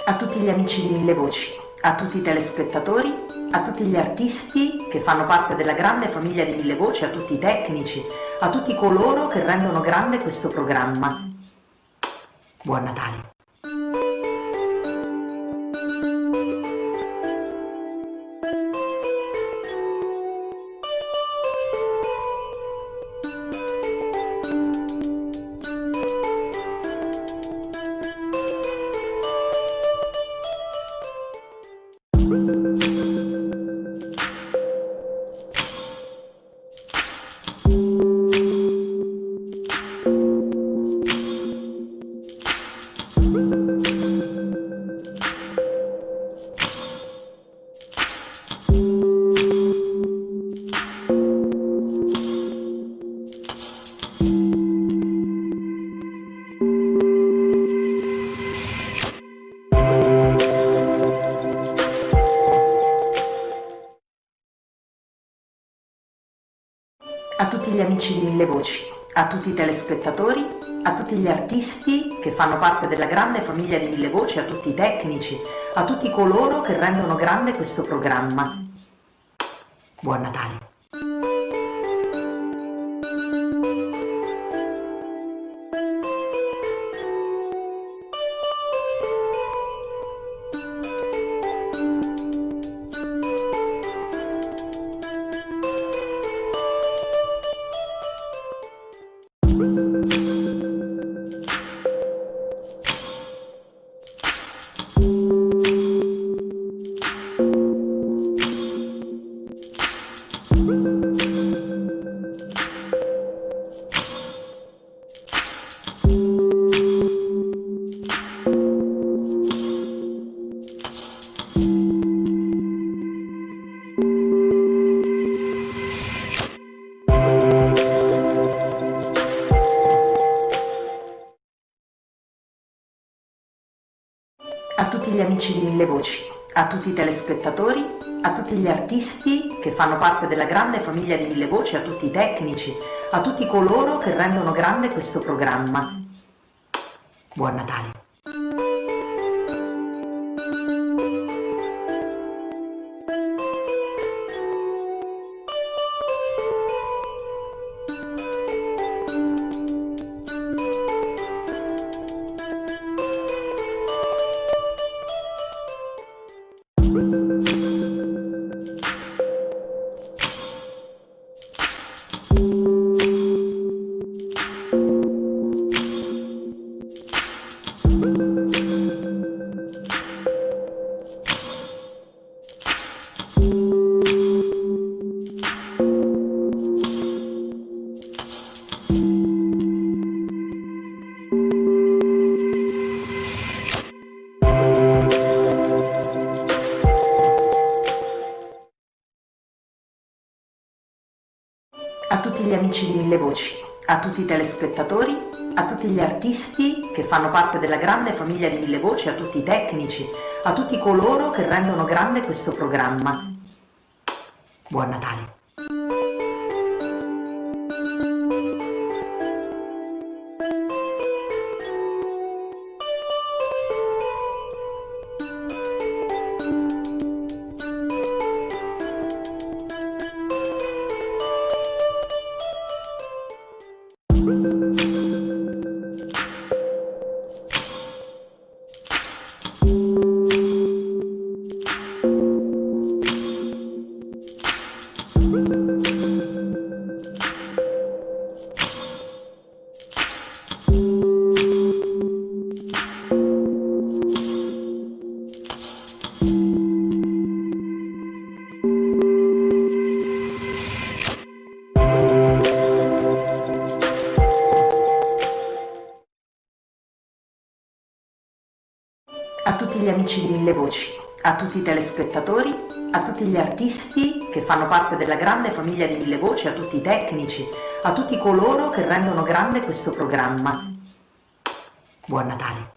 A tutti gli amici di Mille Voci, a tutti i telespettatori, a tutti gli artisti che fanno parte della grande famiglia di Mille Voci, a tutti i tecnici, a tutti coloro che rendono grande questo programma. Buon Natale! A tutti gli amici di Mille Voci, a tutti i telespettatori, a tutti gli artisti che fanno parte della grande famiglia di Mille Voci, a tutti i tecnici, a tutti coloro che rendono grande questo programma. Buon Natale! A tutti gli amici di Mille Voci, a tutti i telespettatori, a tutti gli artisti che fanno parte della grande famiglia di Mille Voci, a tutti i tecnici, a tutti coloro che rendono grande questo programma. Buon Natale! A tutti gli amici di Mille Voci, a tutti i telespettatori, a tutti gli artisti che fanno parte della grande famiglia di Mille Voci, a tutti i tecnici, a tutti coloro che rendono grande questo programma. Buon Natale! A tutti gli amici di Mille Voci, a tutti i telespettatori, a tutti gli artisti che fanno parte della grande famiglia di Mille Voci, a tutti i tecnici, a tutti coloro che rendono grande questo programma. Buon Natale!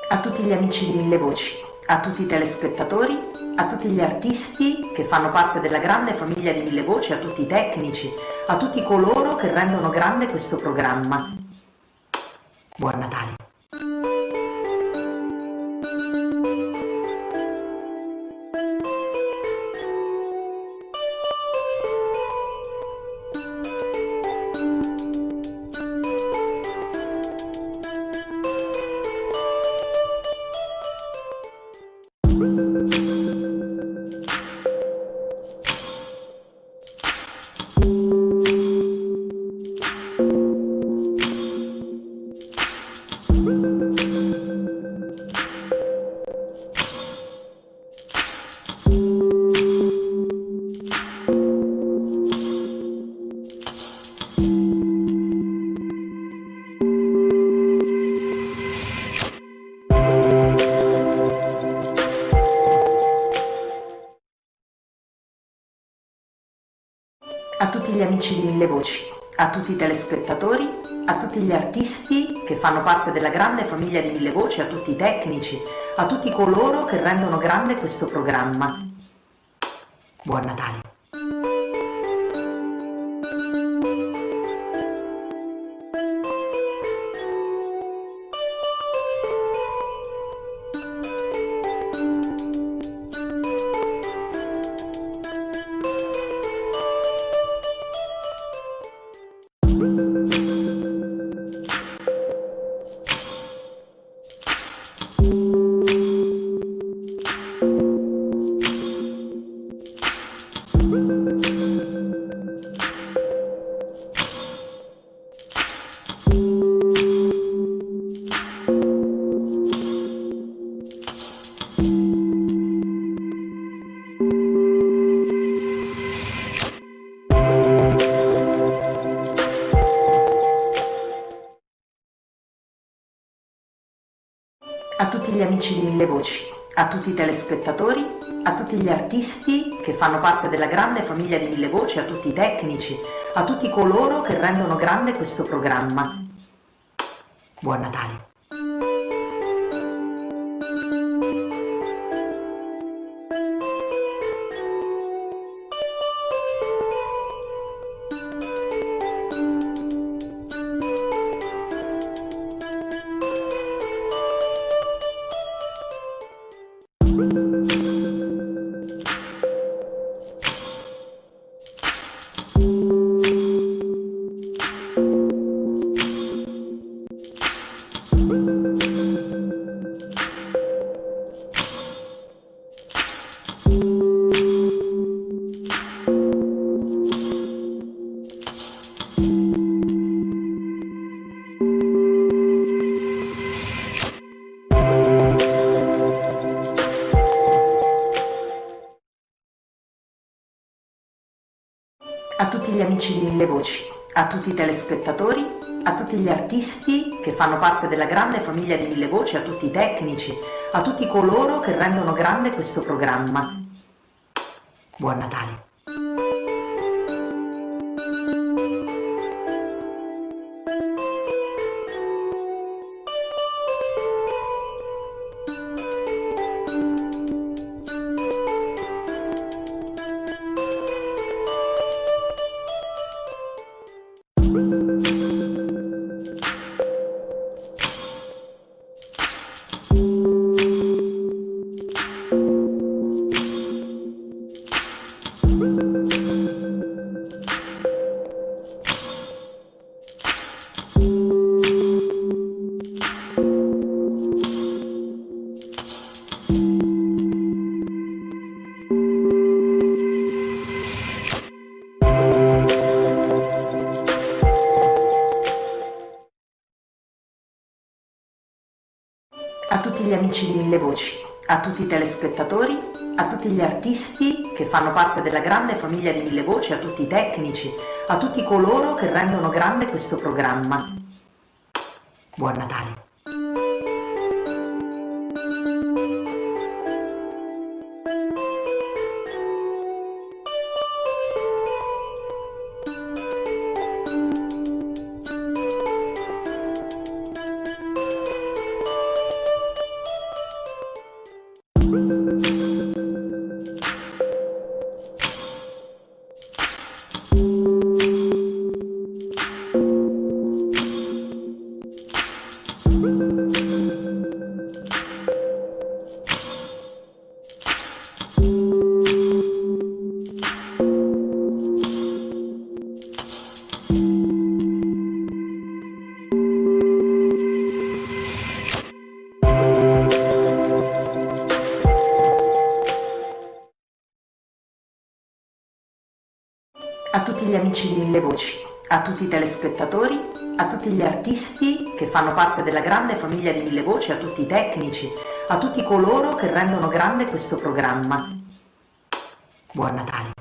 A tutti gli amici di Mille Voci, a tutti i telespettatori, a tutti gli artisti che fanno parte della grande famiglia di Mille Voci, a tutti i tecnici, a tutti coloro che rendono grande questo programma. Buon Natale! A tutti gli amici di Mille Voci, a tutti i telespettatori, a tutti gli artisti che fanno parte della grande famiglia di Mille Voci, a tutti i tecnici, a tutti coloro che rendono grande questo programma. Buon Natale! A tutti gli amici di Mille Voci, a tutti i telespettatori, a tutti gli artisti che fanno parte della grande famiglia di Mille Voci, a tutti i tecnici, a tutti coloro che rendono grande questo programma. Buon Natale! A tutti gli amici di Mille Voci, a tutti i telespettatori, a tutti gli artisti che fanno parte della grande famiglia di Mille Voci, a tutti i tecnici, a tutti coloro che rendono grande questo programma. Buon Natale! a tutti gli amici di Mille Voci, a tutti i telespettatori, a tutti gli artisti che fanno parte della grande famiglia di Mille Voci, a tutti i tecnici, a tutti coloro che rendono grande questo programma. Buon Natale! A tutti gli amici di Mille Voci, a tutti i telespettatori, a tutti gli artisti che fanno parte della grande famiglia di Mille Voci, a tutti i tecnici, a tutti coloro che rendono grande questo programma. Buon Natale!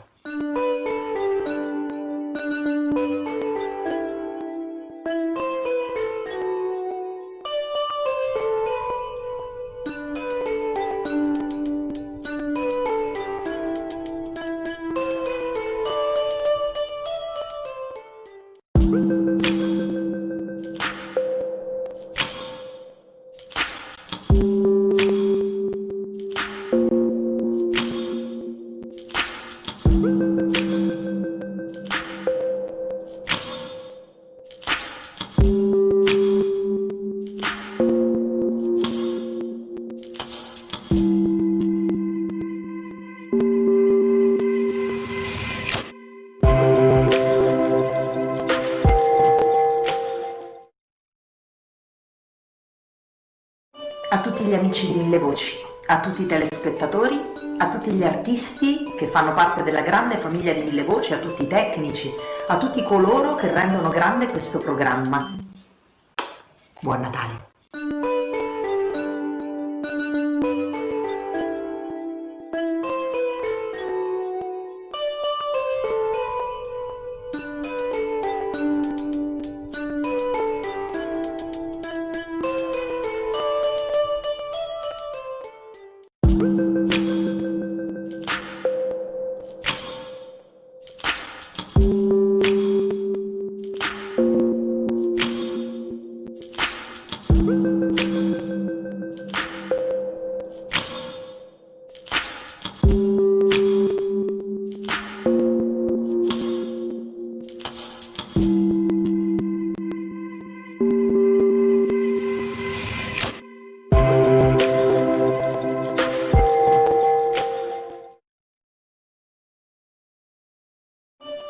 A tutti gli amici di Mille Voci, a tutti i telespettatori, a tutti gli artisti che fanno parte della grande famiglia di Mille Voci, a tutti i tecnici, a tutti coloro che rendono grande questo programma. Buon Natale!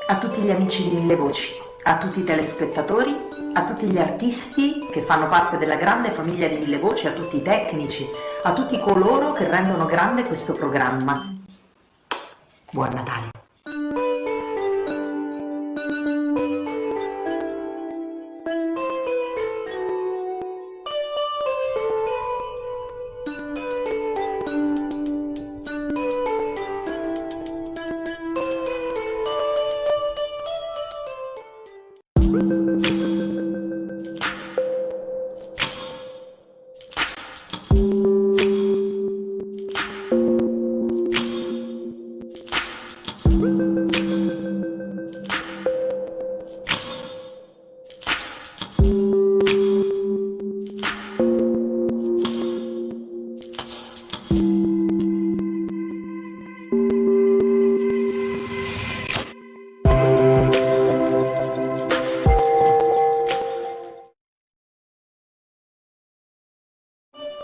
A tutti gli amici di Mille Voci, a tutti i telespettatori, a tutti gli artisti che fanno parte della grande famiglia di Mille Voci, a tutti i tecnici, a tutti coloro che rendono grande questo programma. Buon Natale!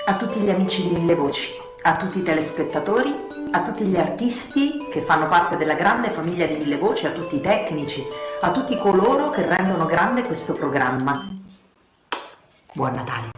A tutti gli amici di Mille Voci, a tutti i telespettatori, a tutti gli artisti che fanno parte della grande famiglia di Mille Voci, a tutti i tecnici, a tutti coloro che rendono grande questo programma. Buon Natale!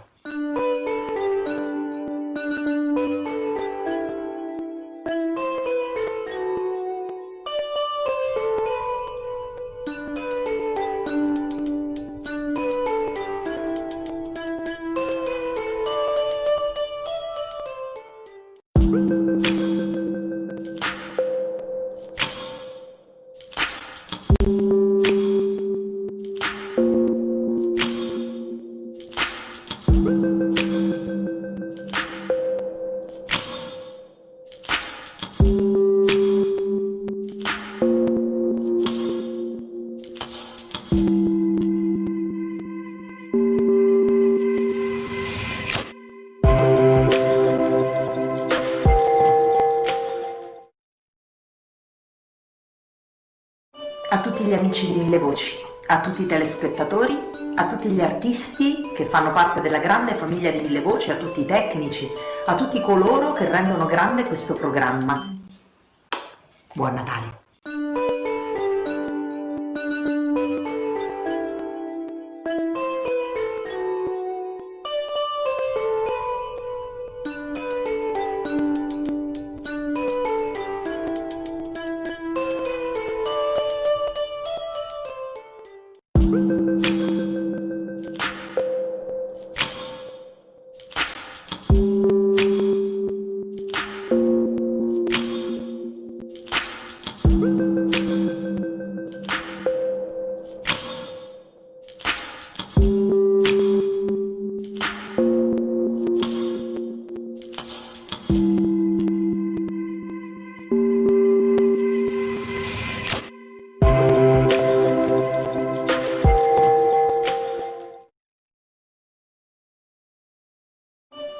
a tutti gli amici di Mille Voci, a tutti i telespettatori, a tutti gli artisti che fanno parte della grande famiglia di Mille Voci, a tutti i tecnici, a tutti coloro che rendono grande questo programma. Buon Natale!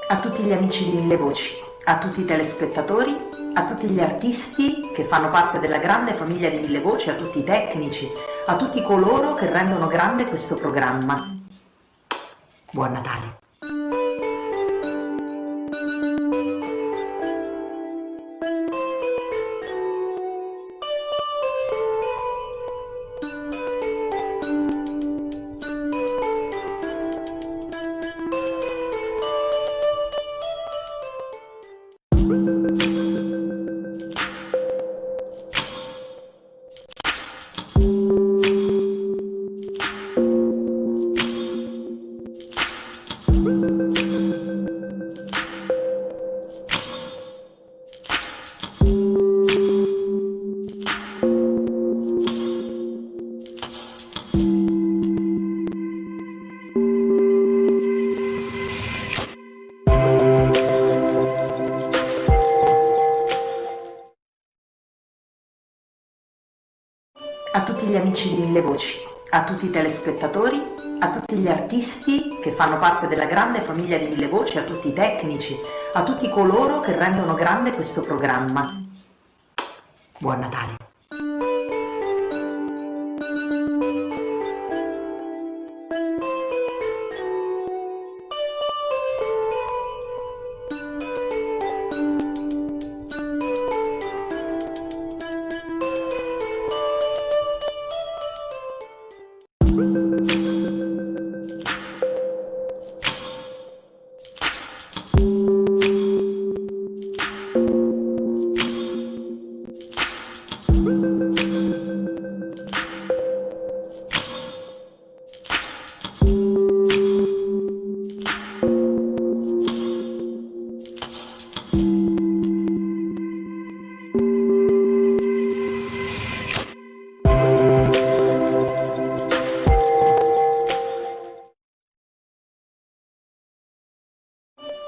A tutti gli amici di Mille Voci, a tutti i telespettatori, a tutti gli artisti che fanno parte della grande famiglia di Mille Voci, a tutti i tecnici, a tutti coloro che rendono grande questo programma. Buon Natale! A tutti gli amici di Mille Voci, a tutti i telespettatori, a tutti gli artisti che fanno parte della grande famiglia di Mille Voci, a tutti i tecnici, a tutti coloro che rendono grande questo programma. Buon Natale!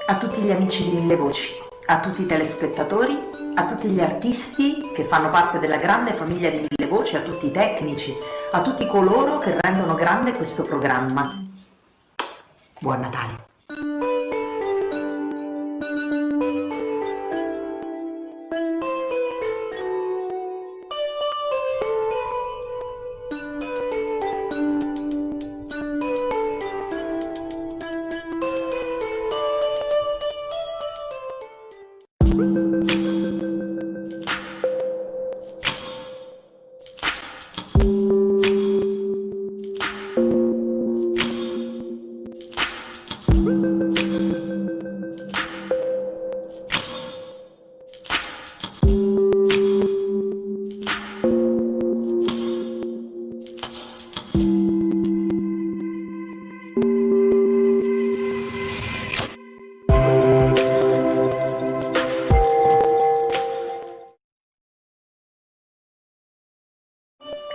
A tutti gli amici di Mille Voci, a tutti i telespettatori, a tutti gli artisti che fanno parte della grande famiglia di Mille Voci, a tutti i tecnici, a tutti coloro che rendono grande questo programma. Buon Natale!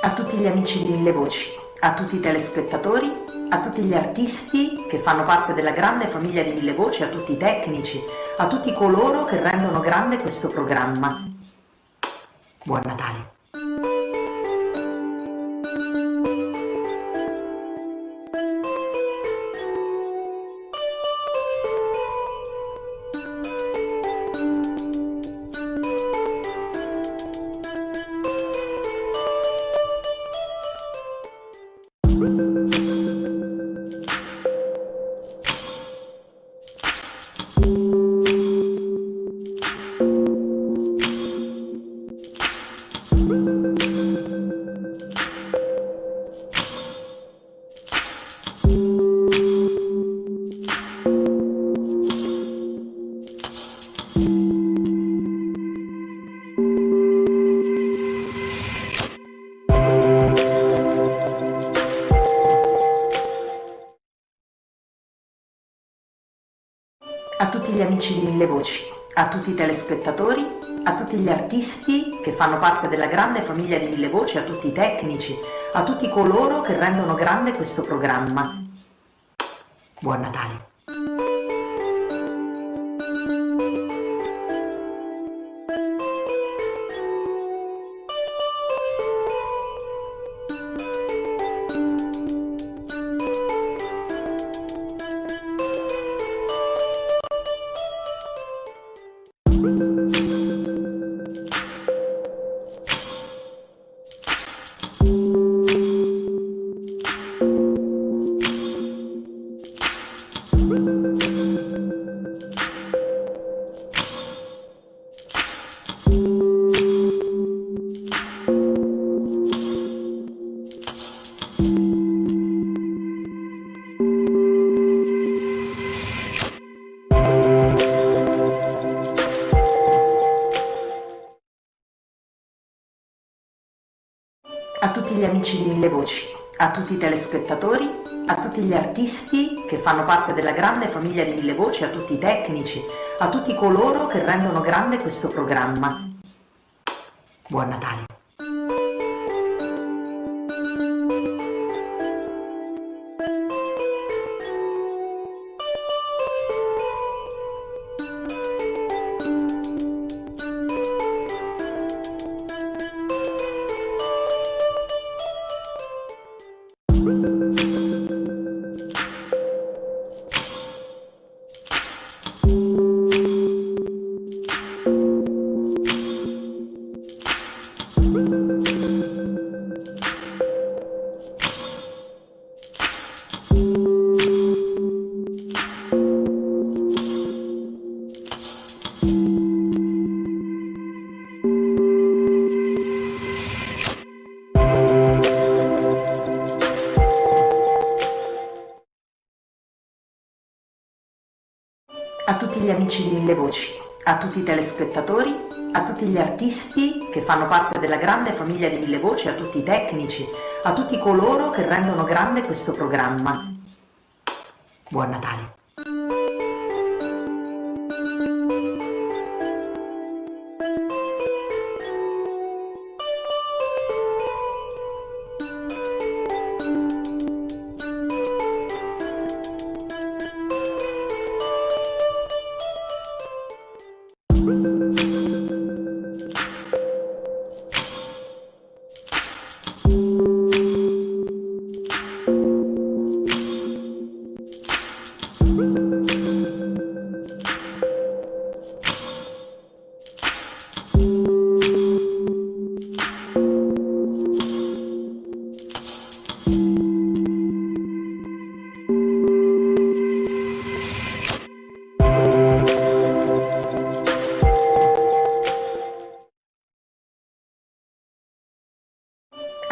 A tutti gli amici di Mille Voci, a tutti i telespettatori, a tutti gli artisti che fanno parte della grande famiglia di Mille Voci, a tutti i tecnici, a tutti coloro che rendono grande questo programma. Buon Natale! gli amici di Mille Voci, a tutti i telespettatori, a tutti gli artisti che fanno parte della grande famiglia di Mille Voci, a tutti i tecnici, a tutti coloro che rendono grande questo programma. Buon Natale! A tutti gli amici di Mille Voci, a tutti i telespettatori, a tutti gli artisti che fanno parte della grande famiglia di Mille Voci, a tutti i tecnici, a tutti coloro che rendono grande questo programma. Buon Natale! A tutti gli amici di Mille Voci, a tutti i telespettatori, a tutti gli artisti che fanno parte della grande famiglia di Mille Voci, a tutti i tecnici, a tutti coloro che rendono grande questo programma. Buon Natale!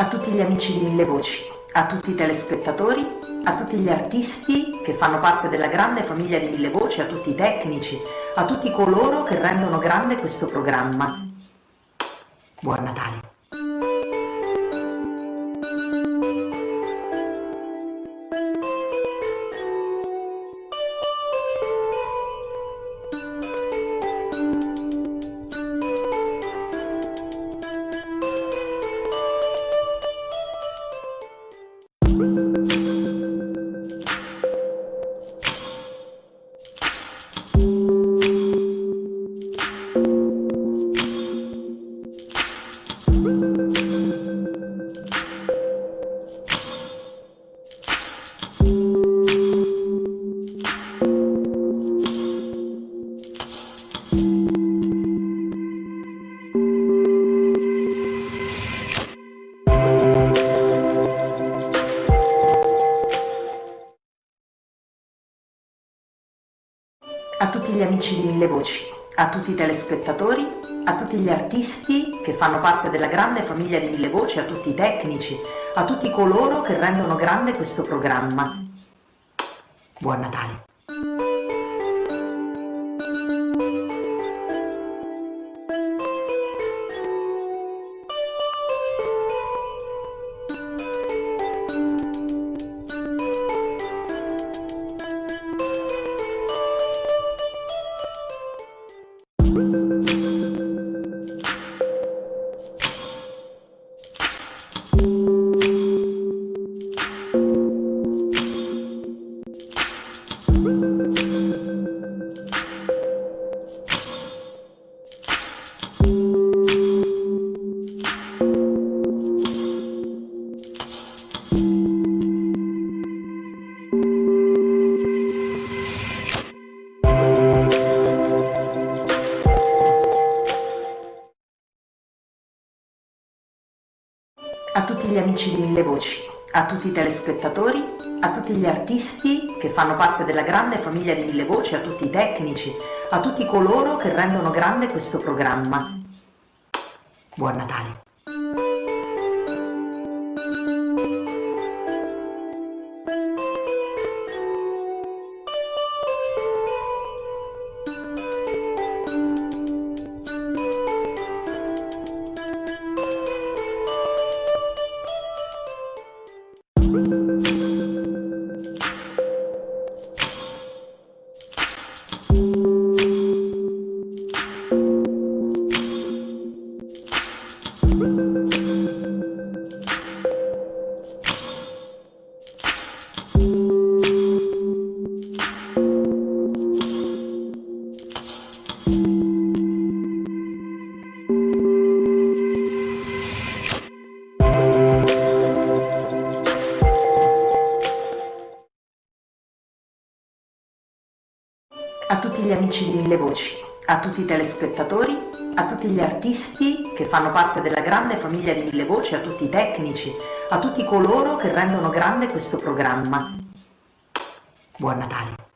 A tutti gli amici di Mille Voci, a tutti i telespettatori, a tutti gli artisti che fanno parte della grande famiglia di Mille Voci, a tutti i tecnici, a tutti coloro che rendono grande questo programma. Buon Natale! A tutti gli amici di Mille Voci, a tutti i telespettatori, a tutti gli artisti che fanno parte della grande famiglia di Mille Voci, a tutti i tecnici, a tutti coloro che rendono grande questo programma. Buon Natale! a tutti gli amici di Mille Voci, a tutti i telespettatori, a tutti gli artisti che fanno parte della grande famiglia di Mille Voci, a tutti i tecnici, a tutti coloro che rendono grande questo programma. Buon Natale! A tutti gli amici di Mille Voci, a tutti i telespettatori, a tutti gli artisti che fanno parte della grande famiglia di Mille Voci, a tutti i tecnici, a tutti coloro che rendono grande questo programma. Buon Natale!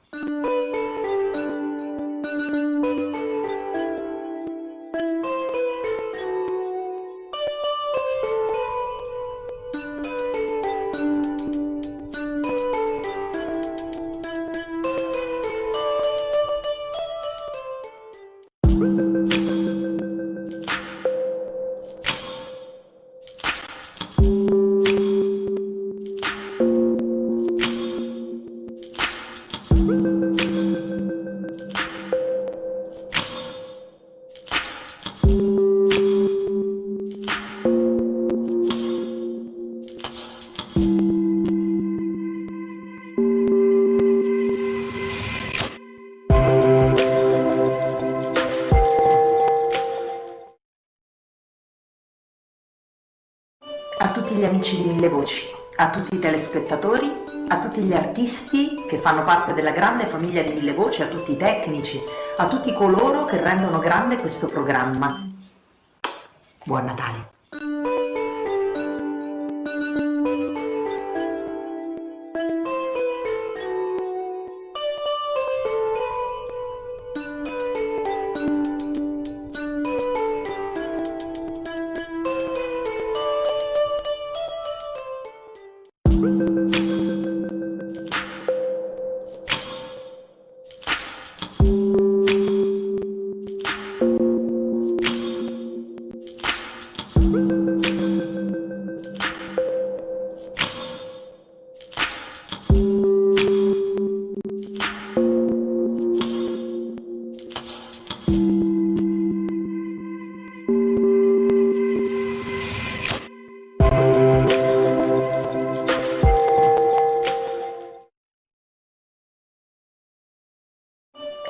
A tutti gli amici di Mille Voci, a tutti i telespettatori, a tutti gli artisti che fanno parte della grande famiglia di Mille Voci, a tutti i tecnici, a tutti coloro che rendono grande questo programma. Buon Natale!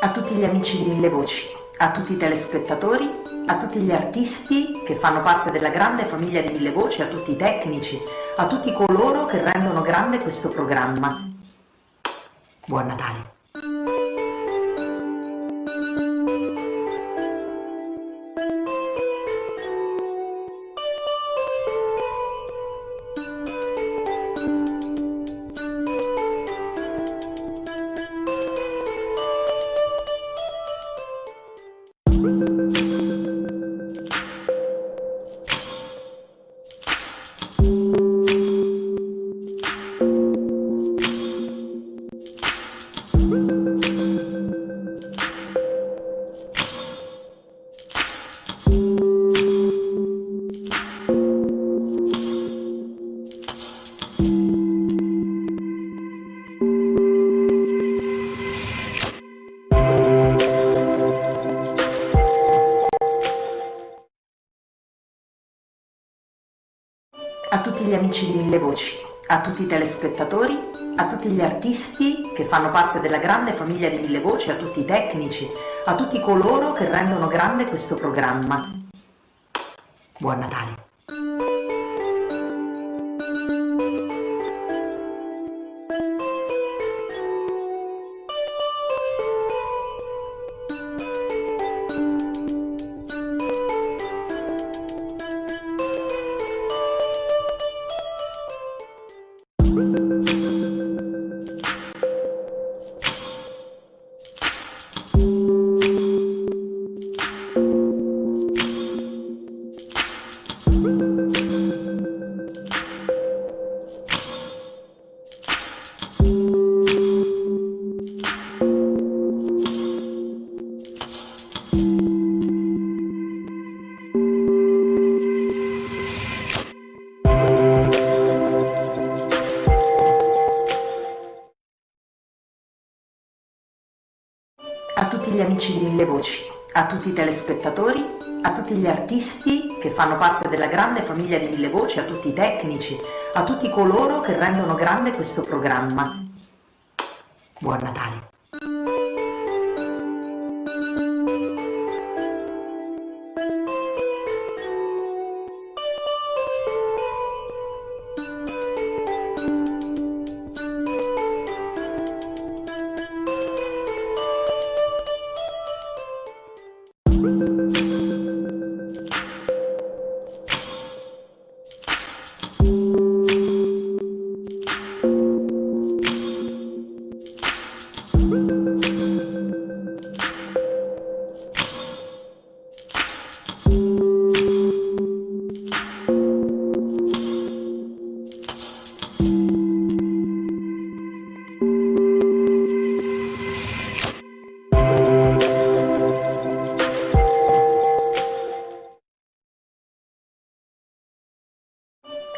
A tutti gli amici di Mille Voci, a tutti i telespettatori, a tutti gli artisti che fanno parte della grande famiglia di Mille Voci, a tutti i tecnici, a tutti coloro che rendono grande questo programma. Buon Natale! A tutti gli amici di Mille Voci, a tutti i telespettatori, a tutti gli artisti che fanno parte della grande famiglia di Mille Voci, a tutti i tecnici, a tutti coloro che rendono grande questo programma. Buon Natale! amici di Mille Voci, a tutti i telespettatori, a tutti gli artisti che fanno parte della grande famiglia di Mille Voci, a tutti i tecnici, a tutti coloro che rendono grande questo programma. Buon Natale!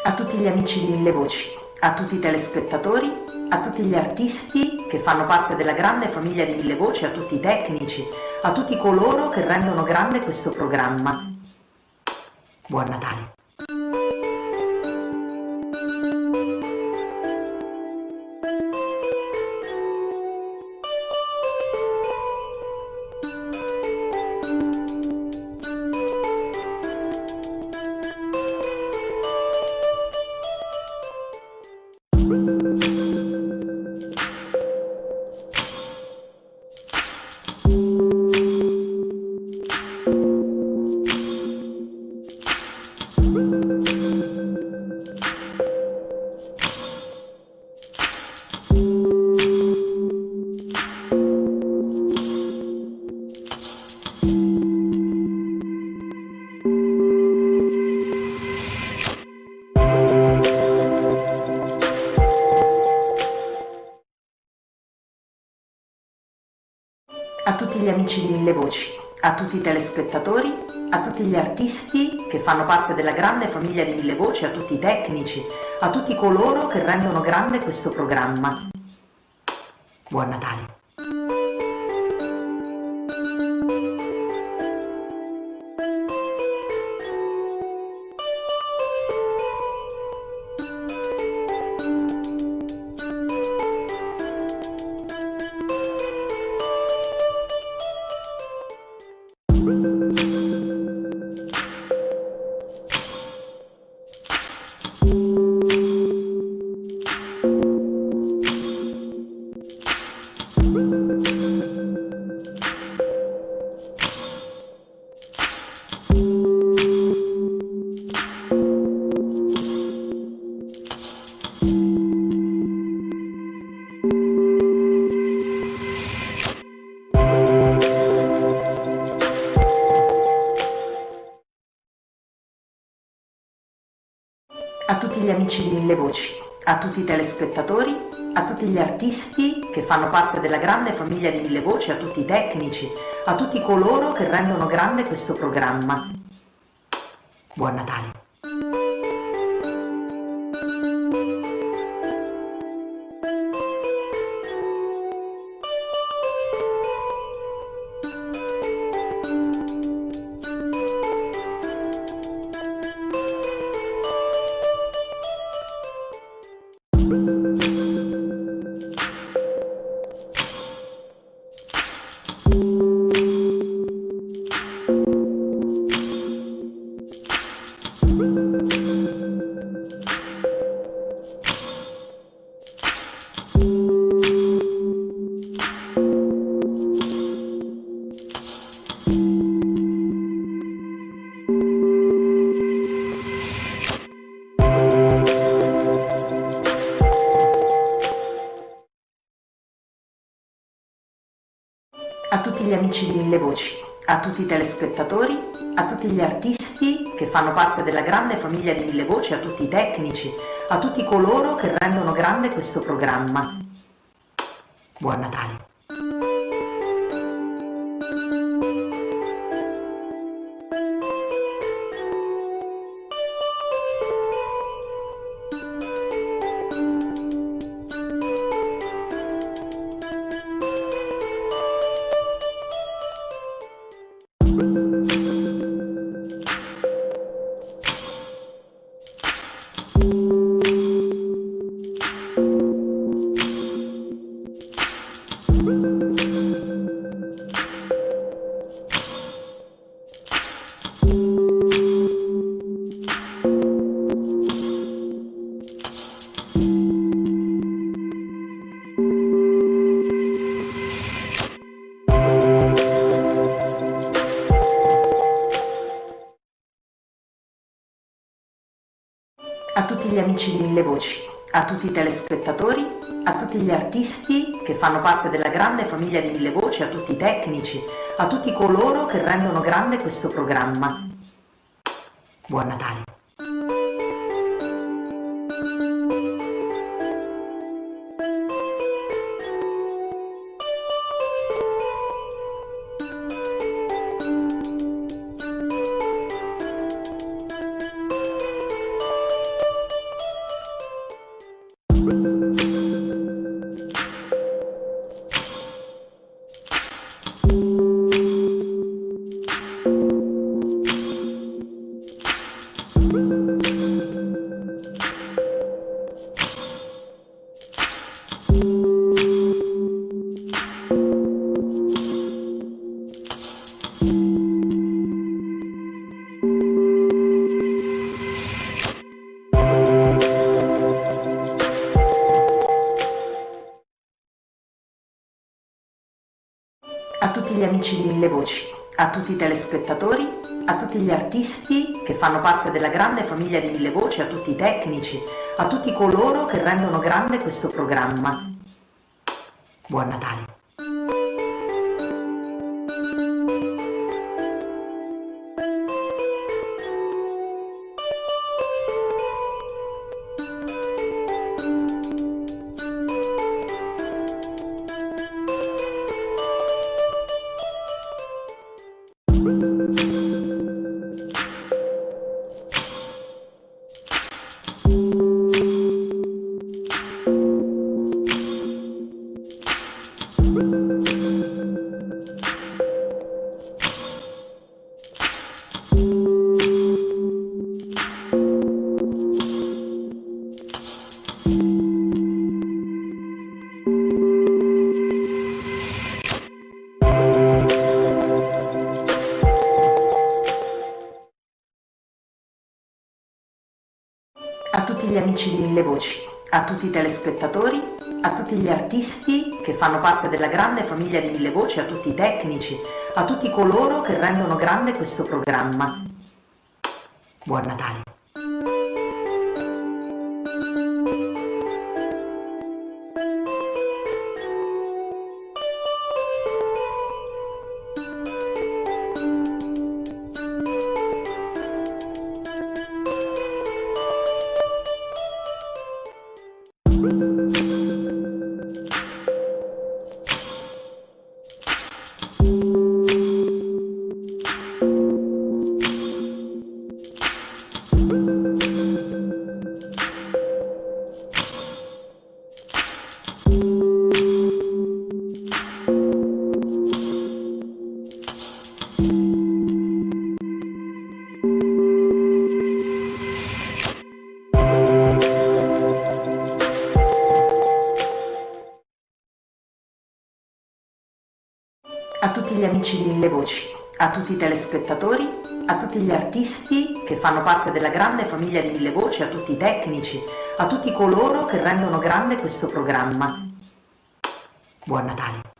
A tutti gli amici di Mille Voci, a tutti i telespettatori, a tutti gli artisti che fanno parte della grande famiglia di Mille Voci, a tutti i tecnici, a tutti coloro che rendono grande questo programma. Buon Natale! A tutti gli amici di Mille Voci, a tutti i telespettatori, a tutti gli artisti che fanno parte della grande famiglia di Mille Voci, a tutti i tecnici, a tutti coloro che rendono grande questo programma. Buon Natale! A tutti gli amici di Mille Voci, a tutti i telespettatori, a tutti gli artisti che fanno parte della grande famiglia di Mille Voci, a tutti i tecnici, a tutti coloro che rendono grande questo programma. Buon Natale! A tutti gli amici di Mille Voci, a tutti i telespettatori, a tutti gli artisti che fanno parte della grande famiglia di Mille Voci, a tutti i tecnici, a tutti coloro che rendono grande questo programma. Buon Natale! a tutti gli amici di Mille Voci, a tutti i telespettatori, a tutti gli artisti che fanno parte della grande famiglia di Mille Voci, a tutti i tecnici, a tutti coloro che rendono grande questo programma. Buon Natale! A tutti gli amici di Mille Voci, a tutti i telespettatori, a tutti gli artisti che fanno parte della grande famiglia di Mille Voci, a tutti i tecnici, a tutti coloro che rendono grande questo programma. Buon Natale! A tutti gli amici di Mille Voci, a tutti i telespettatori, a tutti gli artisti che fanno parte della grande famiglia di Mille Voci, a tutti i tecnici, a tutti coloro che rendono grande questo programma. Buon Natale! A tutti gli amici di Mille Voci, a tutti i telespettatori, a tutti gli artisti che fanno parte della grande famiglia di Mille Voci, a tutti i tecnici, a tutti coloro che rendono grande questo programma. Buon Natale!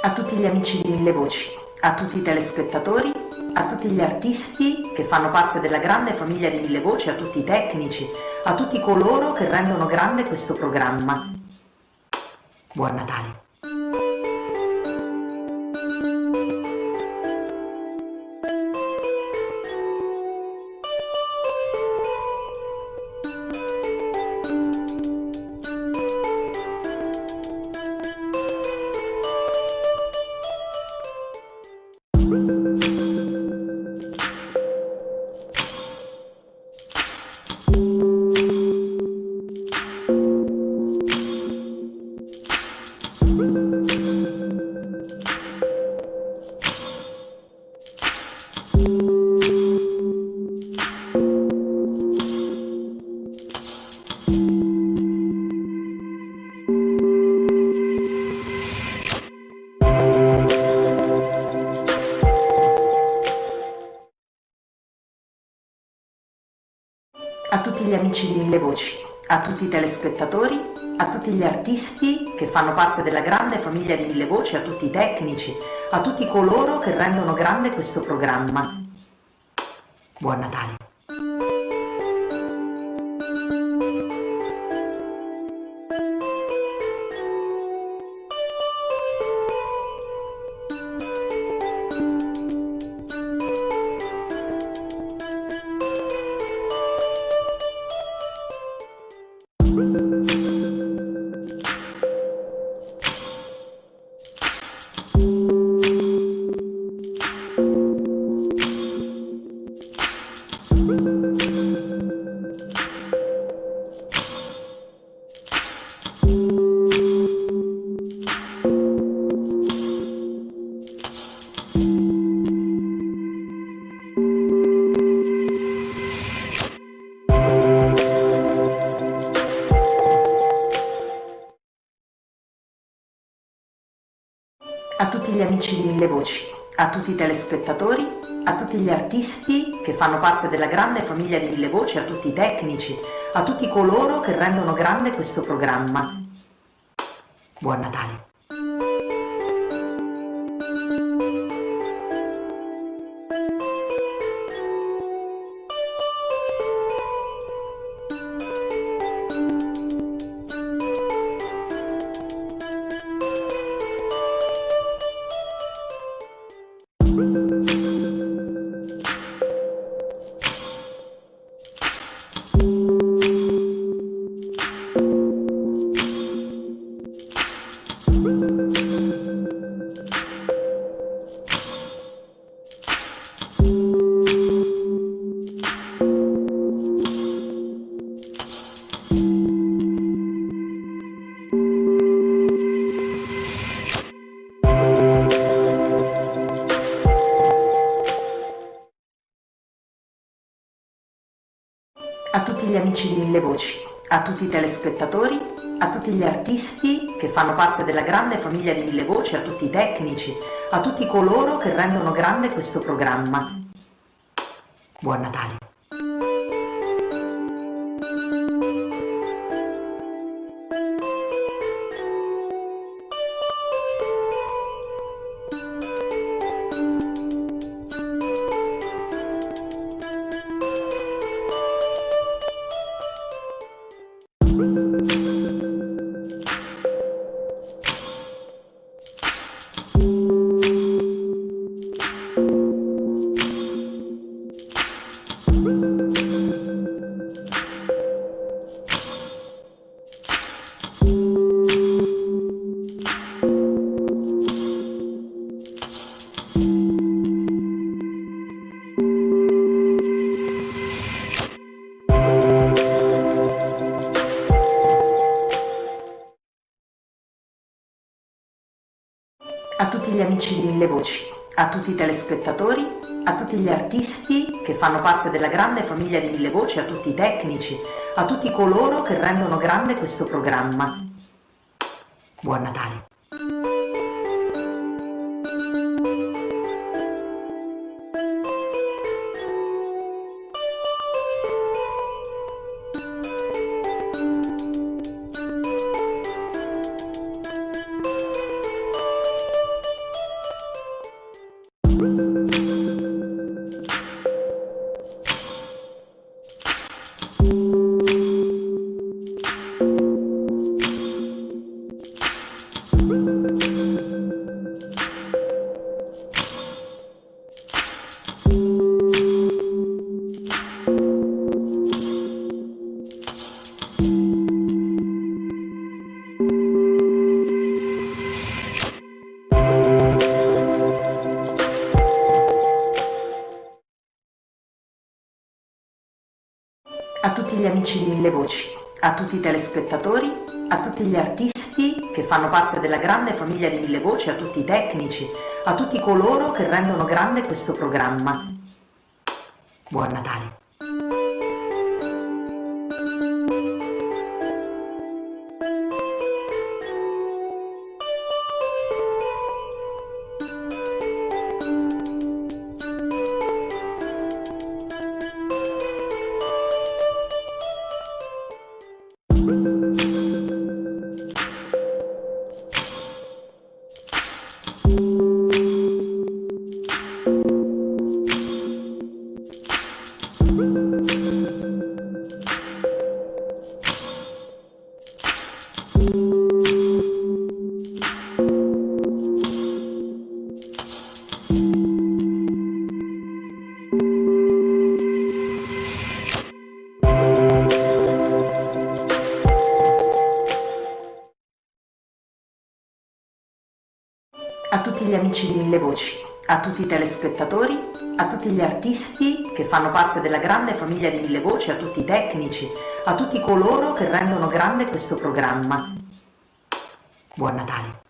A tutti gli amici di Mille Voci, a tutti i telespettatori, a tutti gli artisti che fanno parte della grande famiglia di Mille Voci, a tutti i tecnici, a tutti coloro che rendono grande questo programma. Buon Natale! tutti gli amici di Mille Voci, a tutti i telespettatori, a tutti gli artisti che fanno parte della grande famiglia di Mille Voci, a tutti i tecnici, a tutti coloro che rendono grande questo programma. Buon Natale! A tutti gli amici di Mille Voci, a tutti i telespettatori, a tutti gli artisti che fanno parte della grande famiglia di Mille Voci, a tutti i tecnici, a tutti coloro che rendono grande questo programma. Buon Natale! A tutti gli amici di Mille Voci, a tutti i telespettatori, a tutti gli artisti che fanno parte della grande famiglia di Mille Voci, a tutti i tecnici, a tutti coloro che rendono grande questo programma. Buon Natale! A tutti gli amici di Mille Voci, a tutti i telespettatori, a tutti gli artisti che fanno parte della grande famiglia di Mille Voci, a tutti i tecnici, a tutti coloro che rendono grande questo programma. Buon Natale! A tutti gli amici di Mille Voci, a tutti i telespettatori, a tutti gli artisti che fanno parte della grande famiglia di Mille Voci, a tutti i tecnici, a tutti coloro che rendono grande questo programma. Buon Natale! a tutti gli amici di Mille Voci, a tutti i telespettatori, a tutti gli artisti che fanno parte della grande famiglia di Mille Voci, a tutti i tecnici, a tutti coloro che rendono grande questo programma. Buon Natale!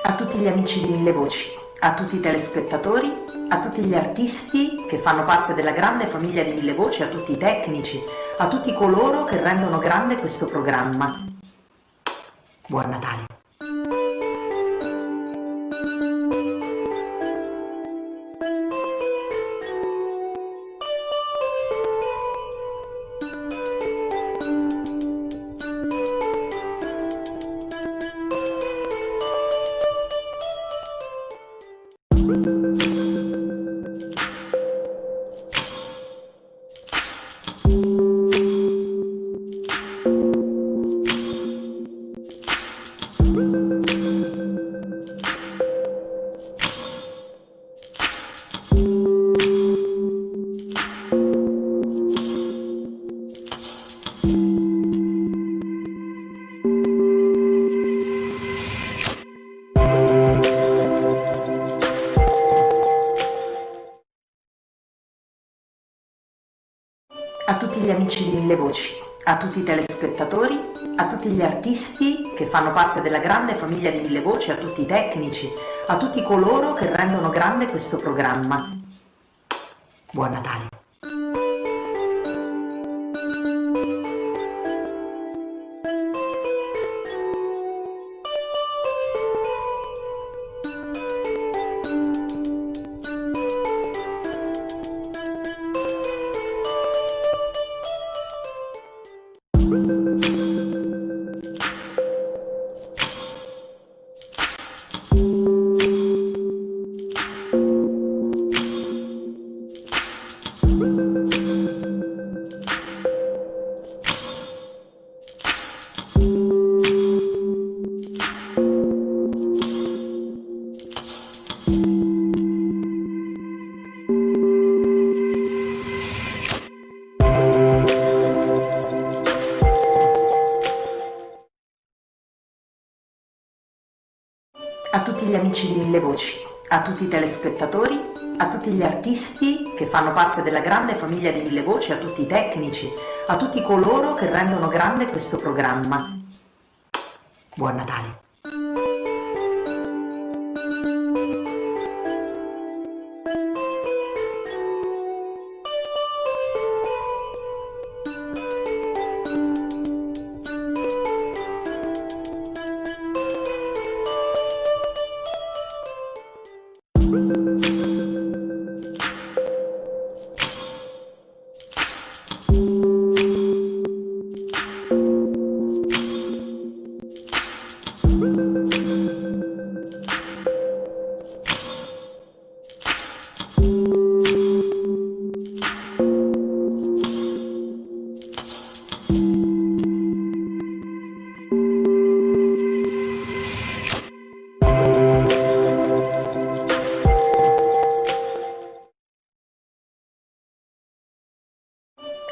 A tutti gli amici di Mille Voci, a tutti i telespettatori, a tutti gli artisti che fanno parte della grande famiglia di Mille Voci, a tutti i tecnici, a tutti coloro che rendono grande questo programma. Buon Natale! A tutti gli amici di Mille Voci, a tutti i telespettatori, a tutti gli artisti che fanno parte della grande famiglia di Mille Voci, a tutti i tecnici, a tutti coloro che rendono grande questo programma. Buon Natale! A tutti gli amici di Mille Voci, a tutti i telespettatori, a tutti gli artisti che fanno parte della grande famiglia di Mille Voci, a tutti i tecnici, a tutti coloro che rendono grande questo programma. Buon Natale!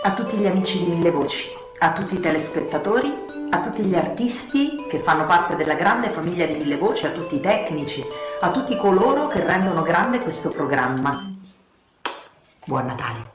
A tutti gli amici di Mille Voci, a tutti i telespettatori, a tutti gli artisti che fanno parte della grande famiglia di Mille Voci, a tutti i tecnici, a tutti coloro che rendono grande questo programma. Buon Natale!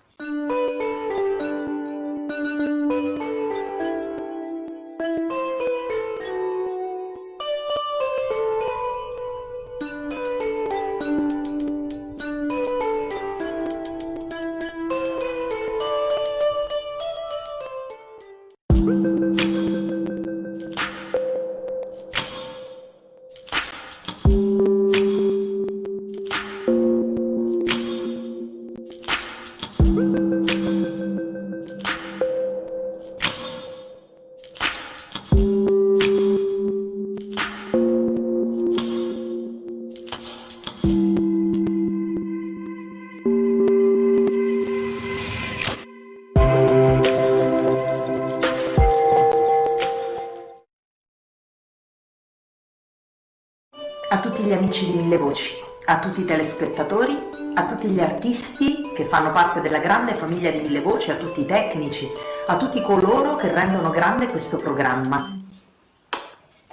gli amici di Mille Voci, a tutti i telespettatori, a tutti gli artisti che fanno parte della grande famiglia di Mille Voci, a tutti i tecnici, a tutti coloro che rendono grande questo programma.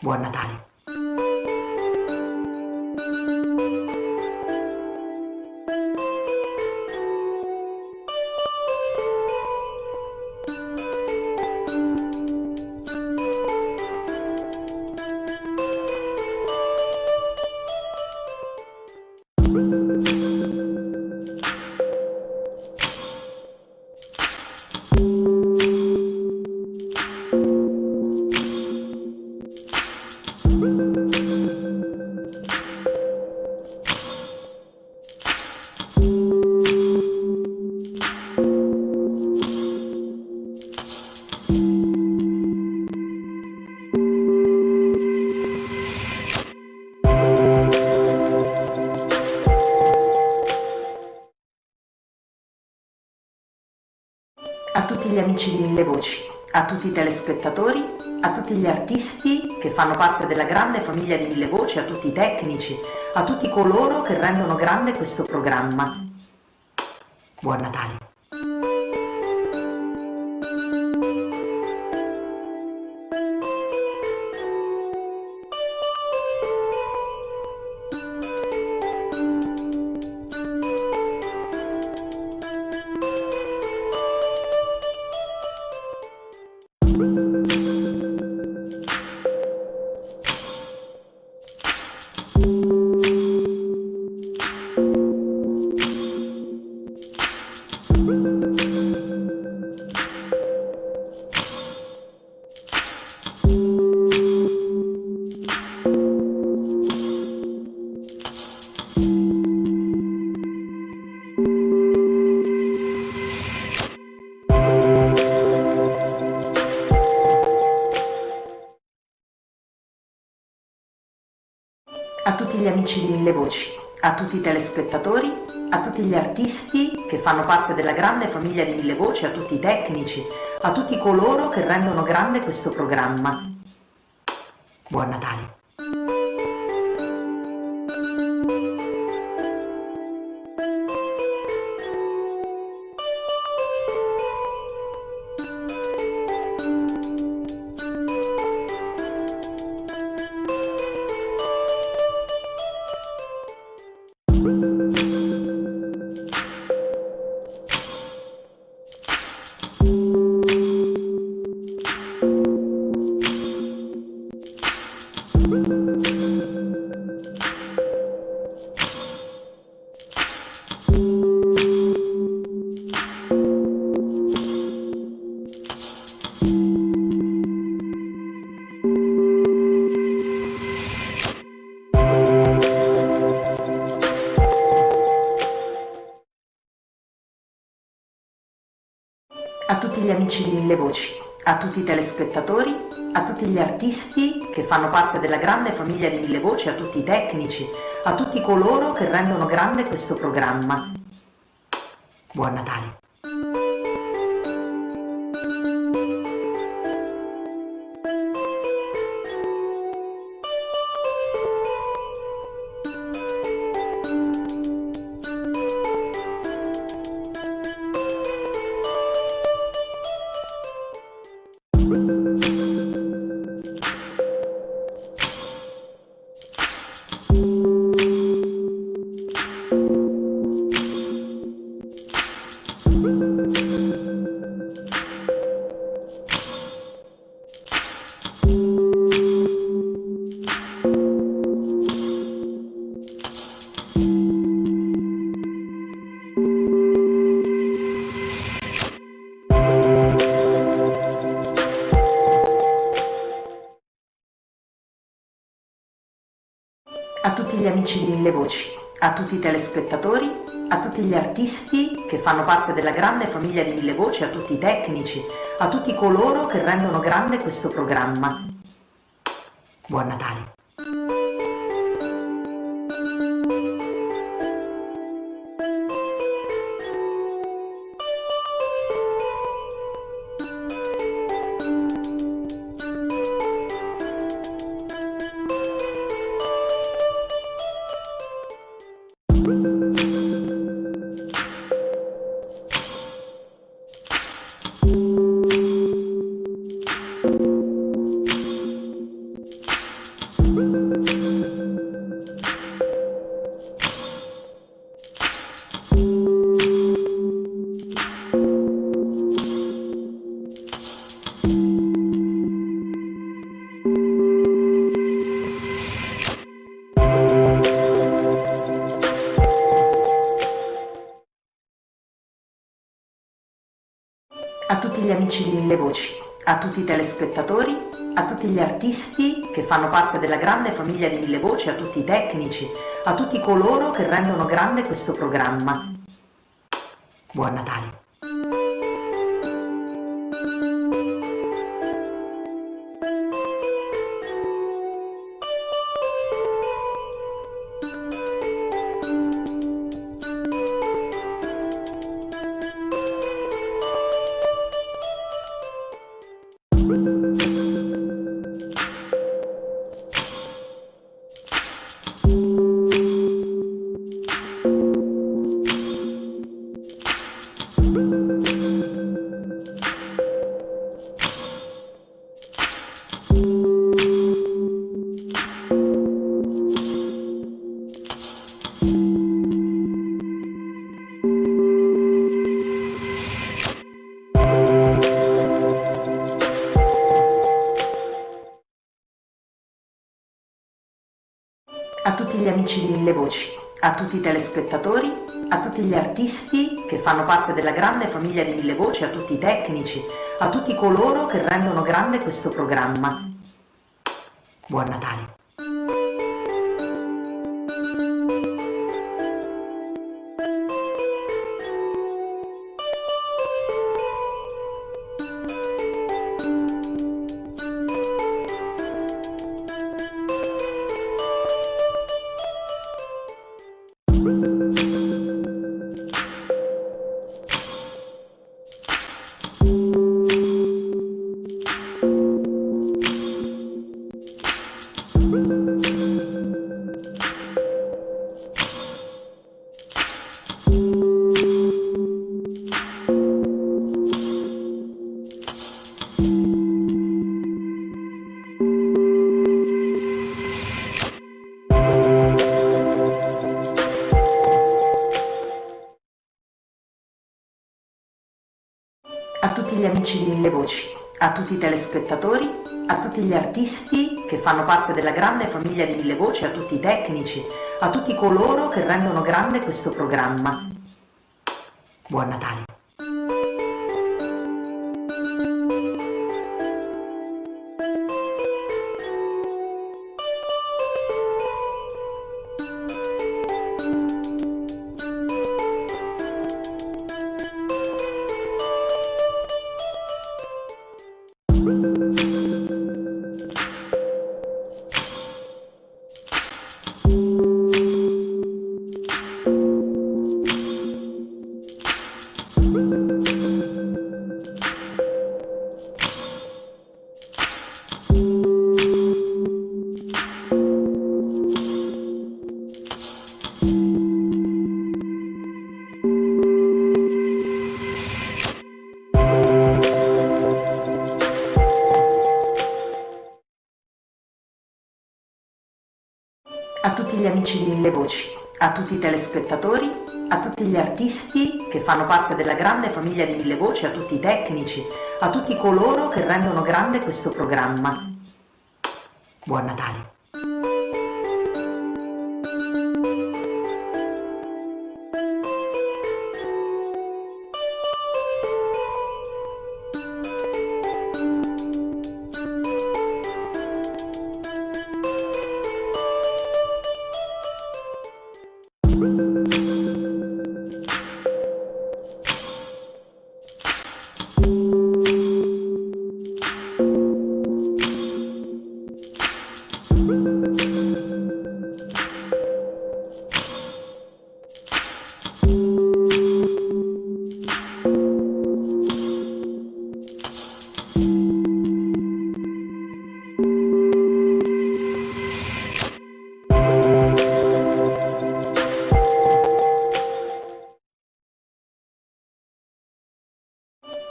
Buon Natale. A tutti gli amici di Mille Voci, a tutti i telespettatori, a tutti gli artisti che fanno parte della grande famiglia di Mille Voci, a tutti i tecnici, a tutti coloro che rendono grande questo programma. Buon Natale. A tutti gli amici di Mille Voci, a tutti i telespettatori, a tutti gli artisti che fanno parte della grande famiglia di Mille Voci, a tutti i tecnici, a tutti coloro che rendono grande questo programma. Buon Natale. A tutti gli amici di Mille Voci, a tutti i telespettatori, a tutti gli artisti che fanno parte della grande famiglia di Mille Voci, a tutti i tecnici, a tutti coloro che rendono grande questo programma. Buon Natale. A tutti gli amici di Mille Voci, a tutti i telespettatori, a tutti gli artisti che fanno parte della grande famiglia di Mille Voci, a tutti i tecnici, a tutti coloro che rendono grande questo programma. Buon Natale. a tutti gli amici di Mille Voci, a tutti i telespettatori, a tutti gli artisti che fanno parte della grande famiglia di Mille Voci, a tutti i tecnici, a tutti coloro che rendono grande questo programma. Buon Natale! A tutti gli amici di Mille Voci, a tutti i telespettatori, a tutti gli artisti che fanno parte della grande famiglia di Mille Voci, a tutti i tecnici, a tutti coloro che rendono grande questo programma. Buon Natale! A tutti gli amici di Mille Voci, a tutti i telespettatori, a tutti gli artisti che fanno parte della grande famiglia di Mille Voci, a tutti i tecnici, a tutti coloro che rendono grande questo programma. Buon Natale! A tutti gli amici di Mille Voci, a tutti i telespettatori, a tutti gli artisti che fanno parte della grande famiglia di Mille Voci, a tutti i tecnici, a tutti coloro che rendono grande questo programma. Buon Natale!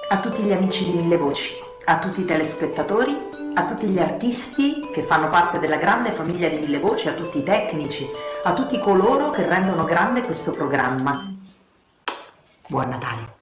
A tutti gli amici di Mille Voci, a tutti i telespettatori, a tutti gli artisti che fanno parte della grande famiglia di Mille Voci, a tutti i tecnici, a tutti coloro che rendono grande questo programma. Buon Natale!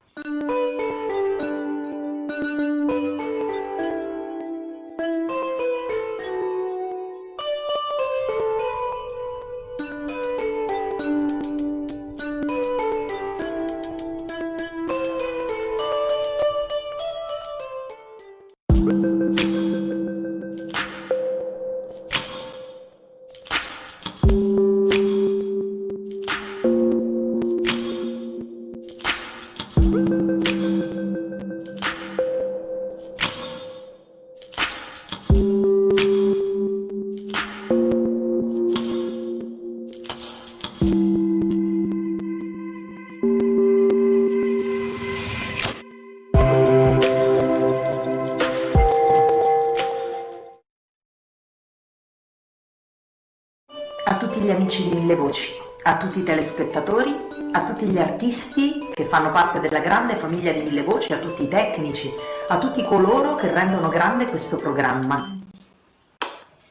gli amici di Mille Voci, a tutti i telespettatori, a tutti gli artisti che fanno parte della grande famiglia di Mille Voci, a tutti i tecnici, a tutti coloro che rendono grande questo programma.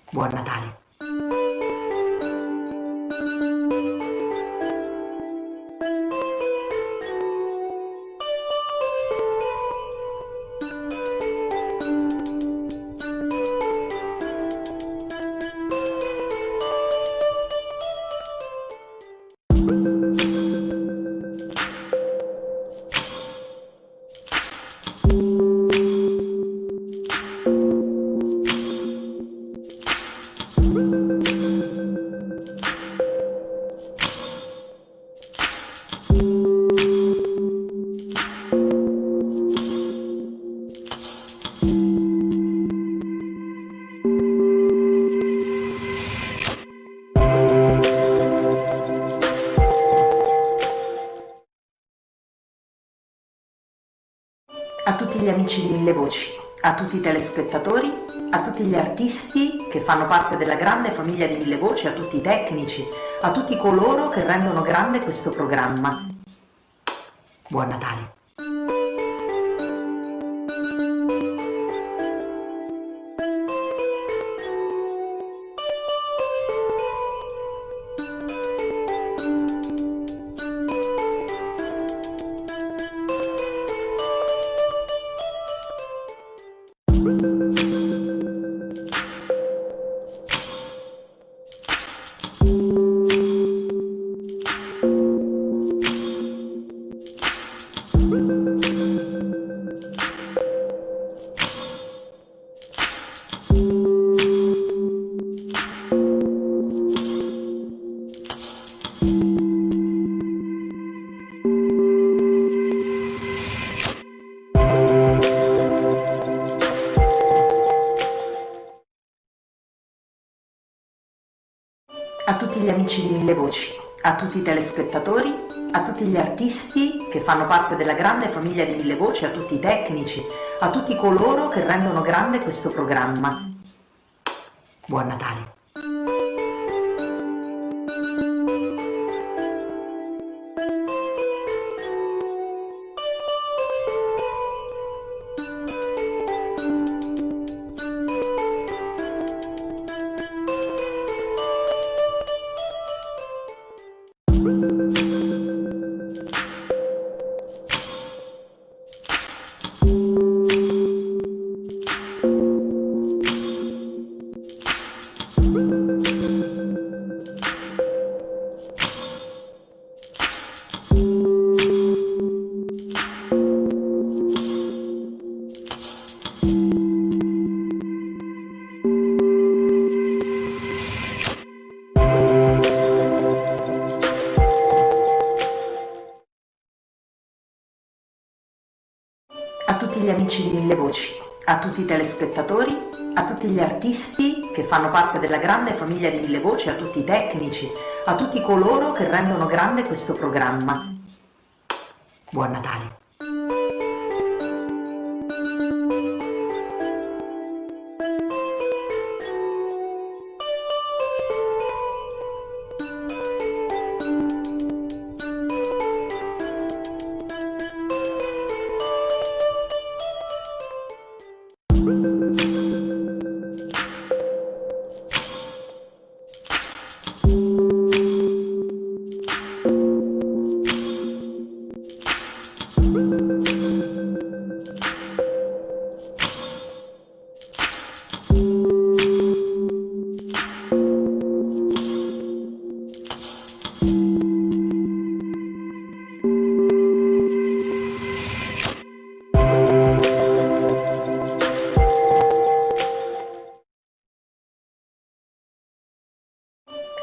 Buon Natale! A tutti gli amici di Mille Voci, a tutti i telespettatori, a tutti gli artisti che fanno parte della grande famiglia di Mille Voci, a tutti i tecnici, a tutti coloro che rendono grande questo programma. Buon Natale! A tutti gli amici di Mille Voci, a tutti i telespettatori, a tutti gli artisti che fanno parte della grande famiglia di Mille Voci, a tutti i tecnici, a tutti coloro che rendono grande questo programma. Buon Natale! A tutti gli amici di Mille Voci, a tutti i telespettatori, a tutti gli artisti che fanno parte della grande famiglia di Mille Voci, a tutti i tecnici, a tutti coloro che rendono grande questo programma. Buon Natale!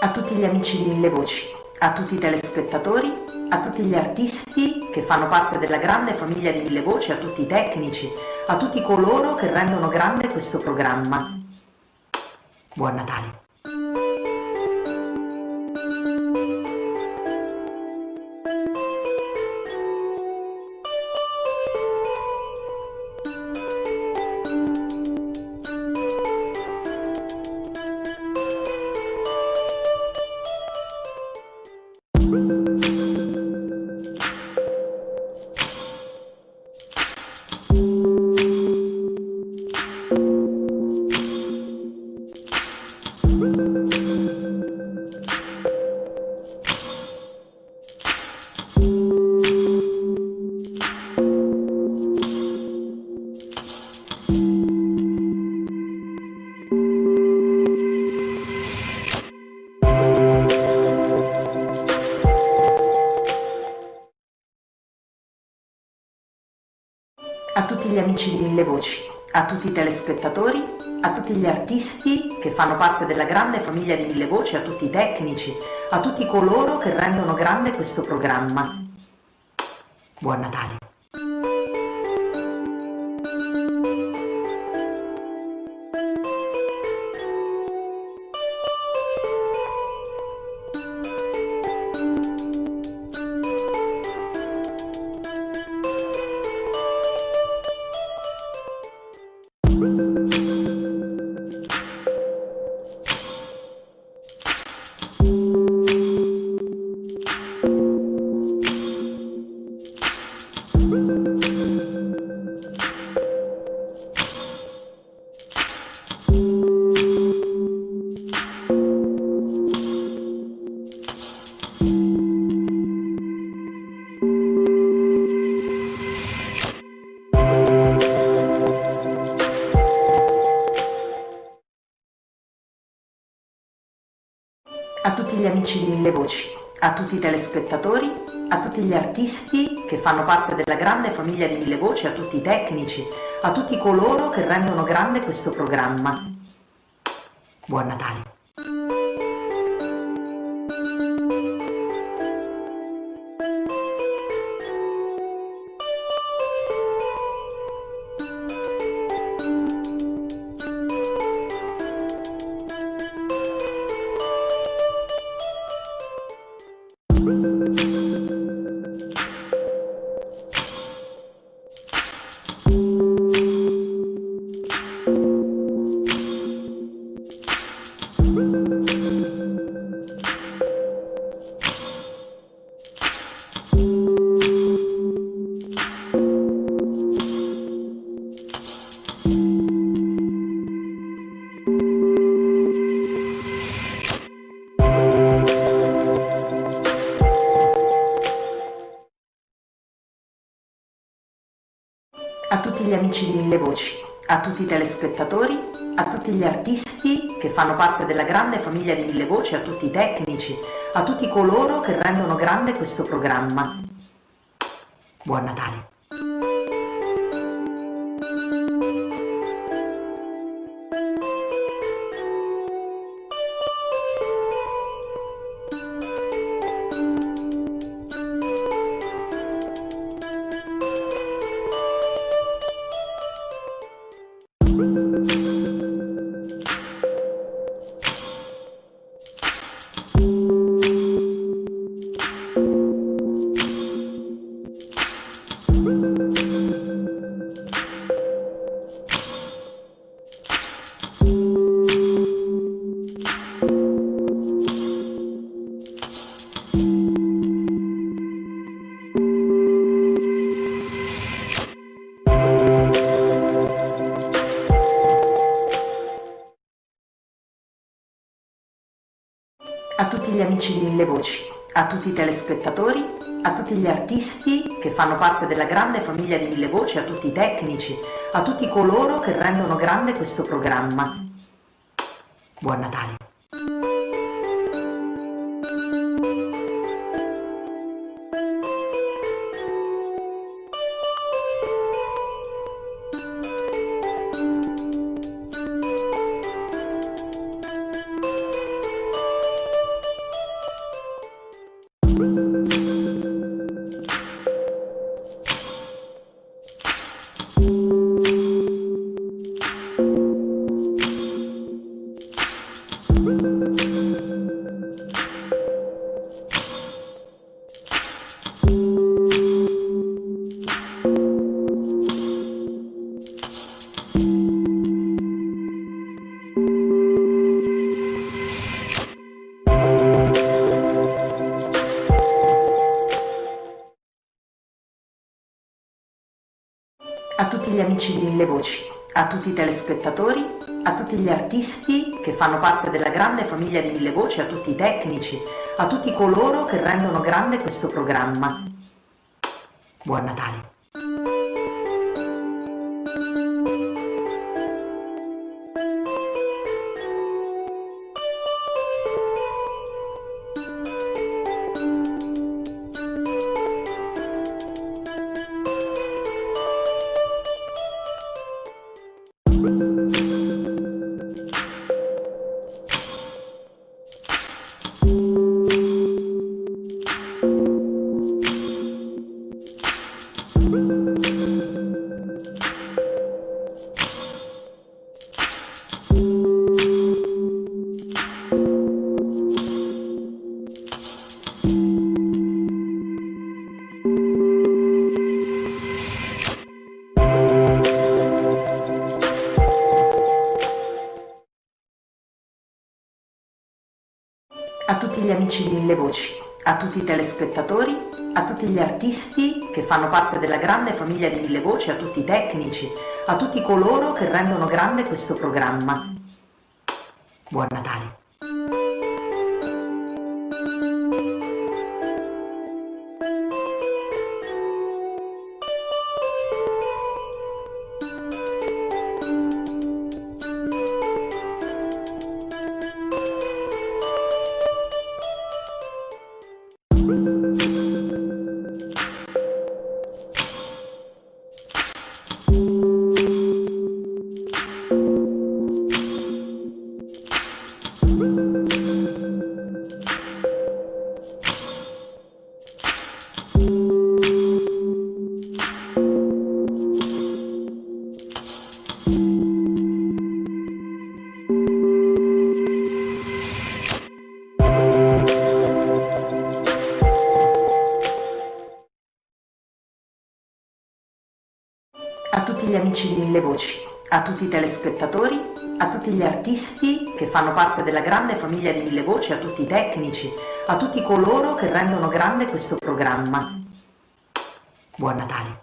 A tutti gli amici di Mille Voci, a tutti i telespettatori, a tutti gli artisti che fanno parte della grande famiglia di Mille Voci, a tutti i tecnici, a tutti coloro che rendono grande questo programma. Buon Natale! a tutti gli amici di Mille Voci, a tutti i telespettatori, a tutti gli artisti che fanno parte della grande famiglia di Mille Voci, a tutti i tecnici, a tutti coloro che rendono grande questo programma. Buon Natale! A tutti gli amici di Mille Voci, a tutti i telespettatori, a tutti gli artisti che fanno parte della grande famiglia di Mille Voci, a tutti i tecnici, a tutti coloro che rendono grande questo programma. Buon Natale! A tutti gli amici di Mille Voci, a tutti i telespettatori, a tutti gli artisti che fanno parte della grande famiglia di Mille Voci, a tutti i tecnici, a tutti coloro che rendono grande questo programma. Buon Natale! A tutti gli amici di Mille Voci, a tutti i telespettatori, a tutti gli artisti che fanno parte della grande famiglia di Mille Voci, a tutti i tecnici, a tutti coloro che rendono grande questo programma. Buon Natale! A tutti gli amici di Mille Voci, a tutti i telespettatori, a tutti gli artisti che fanno parte della grande famiglia di Mille Voci, a tutti i tecnici, a tutti coloro che rendono grande questo programma. Buon Natale! gli amici di Mille Voci, a tutti i telespettatori, a tutti gli artisti che fanno parte della grande famiglia di Mille Voci, a tutti i tecnici, a tutti coloro che rendono grande questo programma. Buon Natale! A tutti gli amici di Mille Voci, a tutti i telespettatori, a tutti gli artisti che fanno parte della grande famiglia di Mille Voci, a tutti i tecnici, a tutti coloro che rendono grande questo programma. Buon Natale!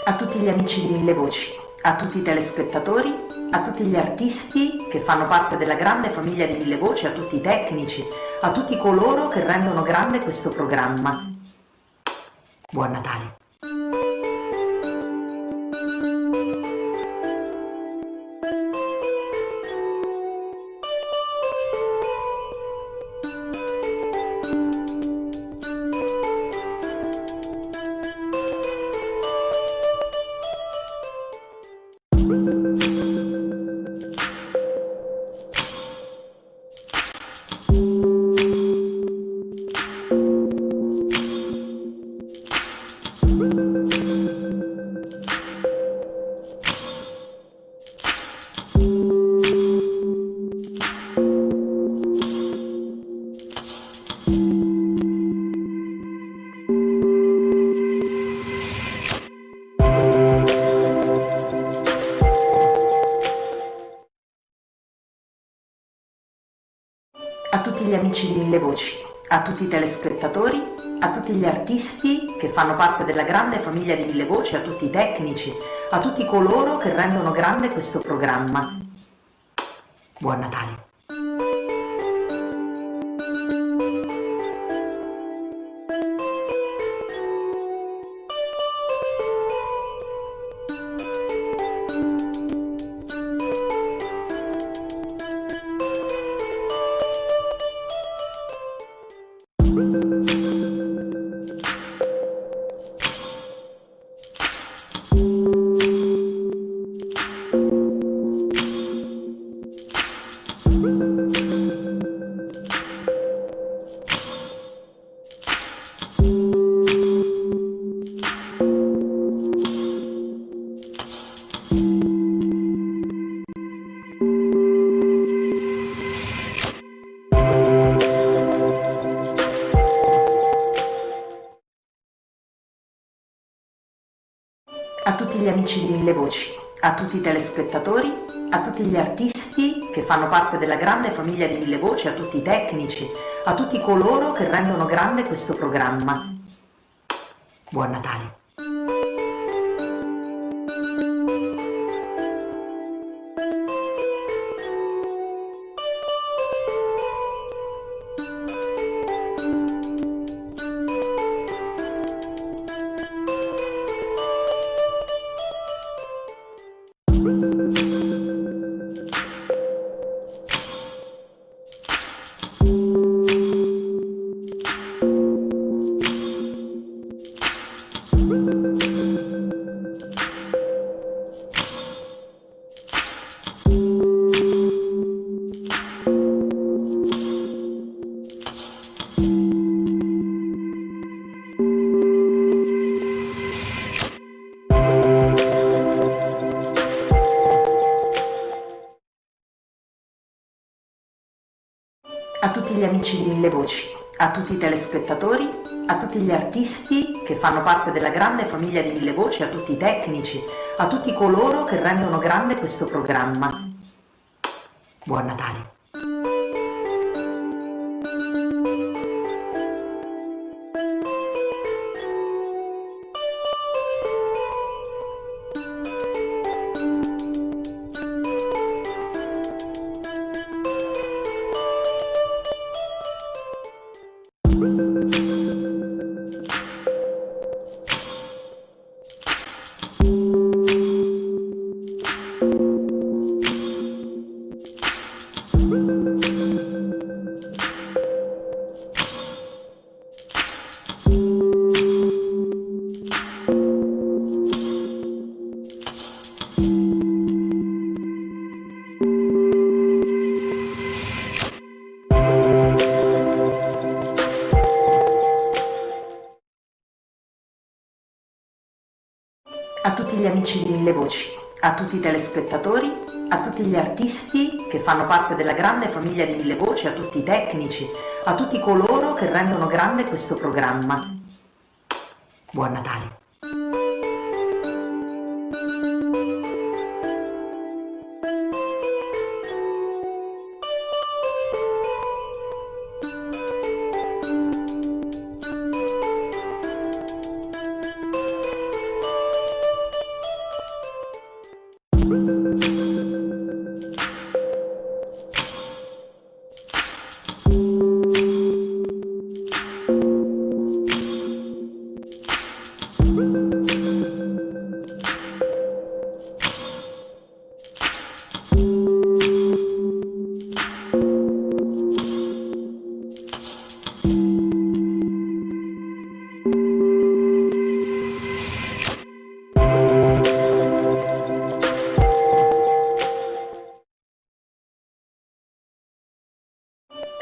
A tutti gli amici di Mille Voci, a tutti i telespettatori, a tutti gli artisti che fanno parte della grande famiglia di Mille Voci, a tutti i tecnici, a tutti coloro che rendono grande questo programma. Buon Natale! A tutti gli amici di Mille Voci, a tutti i telespettatori, a tutti gli artisti che fanno parte della grande famiglia di Mille Voci, a tutti i tecnici, a tutti coloro che rendono grande questo programma. Buon Natale! A tutti gli amici di Mille Voci, a tutti i telespettatori, a tutti gli artisti che fanno parte della grande famiglia di Mille Voci, a tutti i tecnici, a tutti coloro che rendono grande questo programma. Buon Natale! amici di Mille Voci, a tutti i telespettatori, a tutti gli artisti che fanno parte della grande famiglia di Mille Voci, a tutti i tecnici, a tutti coloro che rendono grande questo programma. Buon Natale! A tutti gli amici di Mille Voci, a tutti i telespettatori, a tutti gli artisti che fanno parte della grande famiglia di Mille Voci, a tutti i tecnici, a tutti coloro che rendono grande questo programma. Buon Natale!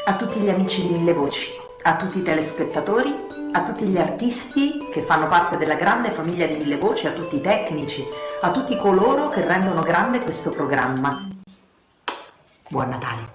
A tutti gli amici di Mille Voci, a tutti i telespettatori, a tutti gli artisti che fanno parte della grande famiglia di Mille Voci, a tutti i tecnici, a tutti coloro che rendono grande questo programma. Buon Natale!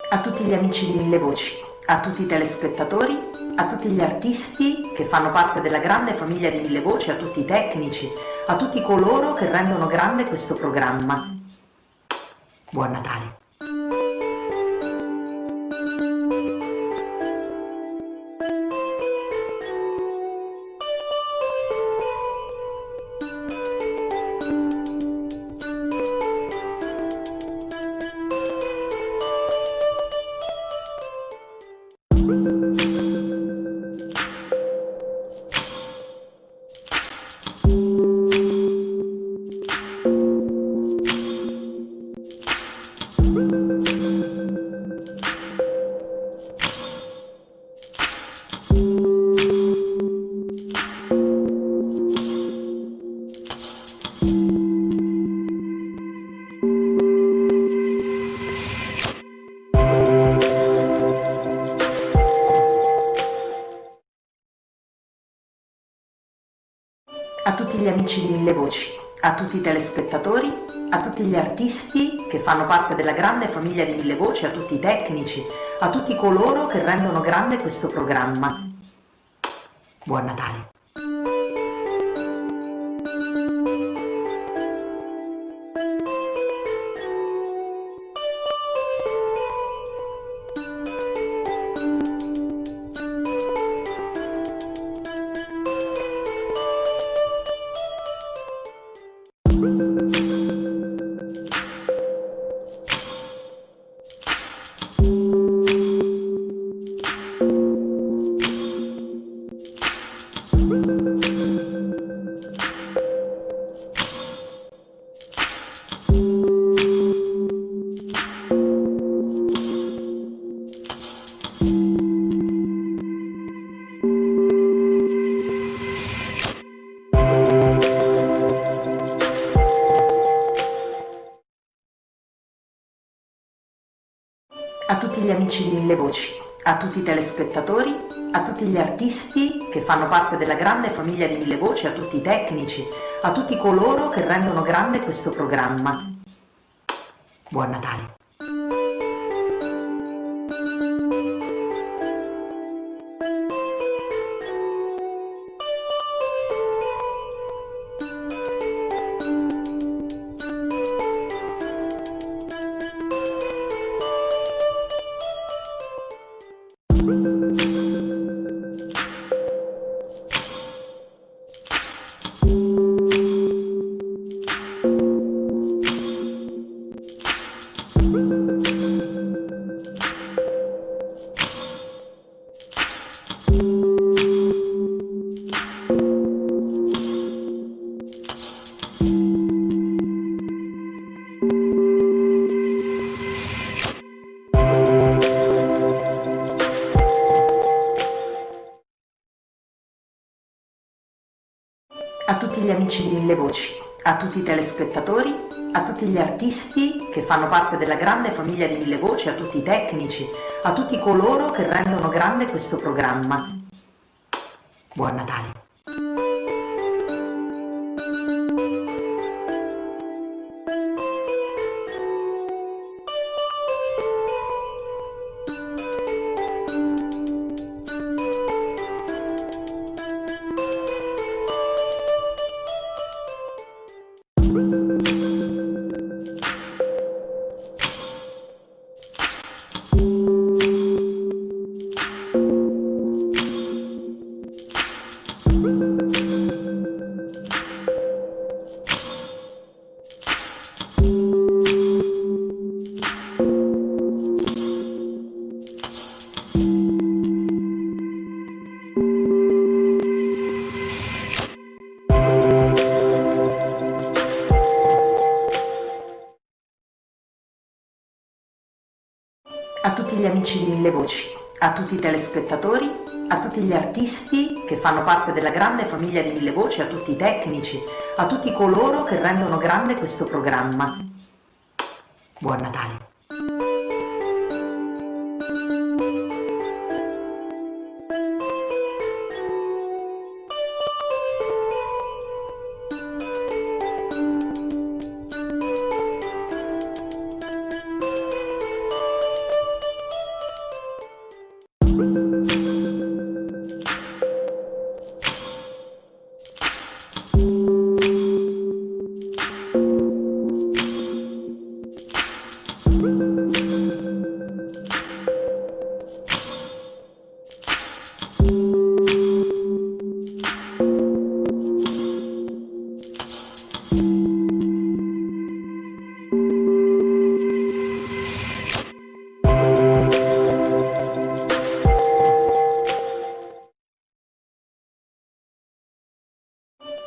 A tutti gli amici di Mille Voci, a tutti i telespettatori, a tutti gli artisti che fanno parte della grande famiglia di Mille Voci, a tutti i tecnici, a tutti coloro che rendono grande questo programma. Buon Natale! A tutti gli amici di Mille Voci, a tutti i telespettatori, a tutti gli artisti che fanno parte della grande famiglia di Mille Voci, a tutti i tecnici, a tutti coloro che rendono grande questo programma. Buon Natale! a tutti gli amici di Mille Voci, a tutti i telespettatori, a tutti gli artisti che fanno parte della grande famiglia di Mille Voci, a tutti i tecnici, a tutti coloro che rendono grande questo programma. Buon Natale! A tutti gli amici di Mille Voci, a tutti i telespettatori, a tutti gli artisti che fanno parte della grande famiglia di Mille Voci, a tutti i tecnici, a tutti coloro che rendono grande questo programma. Buon Natale! A tutti gli amici di Mille Voci, a tutti i telespettatori, a tutti gli artisti che fanno parte della grande famiglia di Mille Voci, a tutti i tecnici, a tutti coloro che rendono grande questo programma. Buon Natale!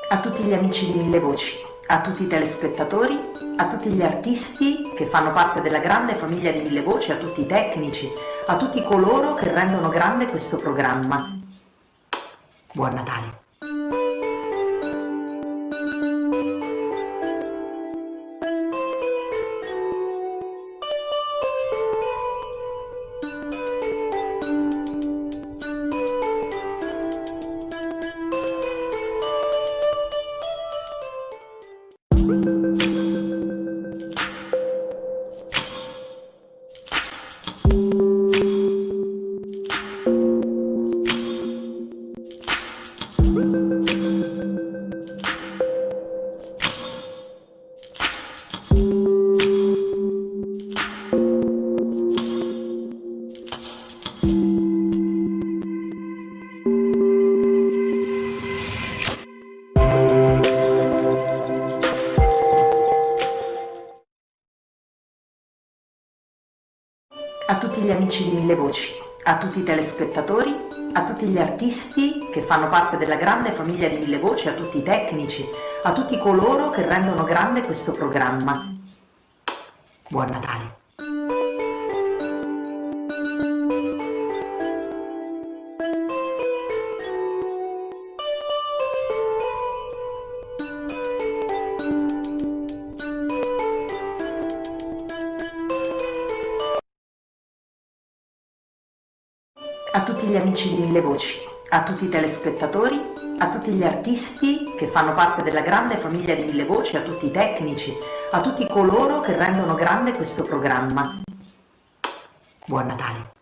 A tutti gli amici di Mille Voci, a tutti i telespettatori, a tutti gli artisti che fanno parte della grande famiglia di Mille Voci, a tutti i tecnici, a tutti coloro che rendono grande questo programma. Buon Natale! A tutti gli amici di Mille Voci, a tutti i telespettatori, a tutti gli artisti che fanno parte della grande famiglia di Mille Voci, a tutti i tecnici, a tutti coloro che rendono grande questo programma. Buon Natale! a tutti gli amici di Mille Voci, a tutti i telespettatori, a tutti gli artisti che fanno parte della grande famiglia di Mille Voci, a tutti i tecnici, a tutti coloro che rendono grande questo programma. Buon Natale!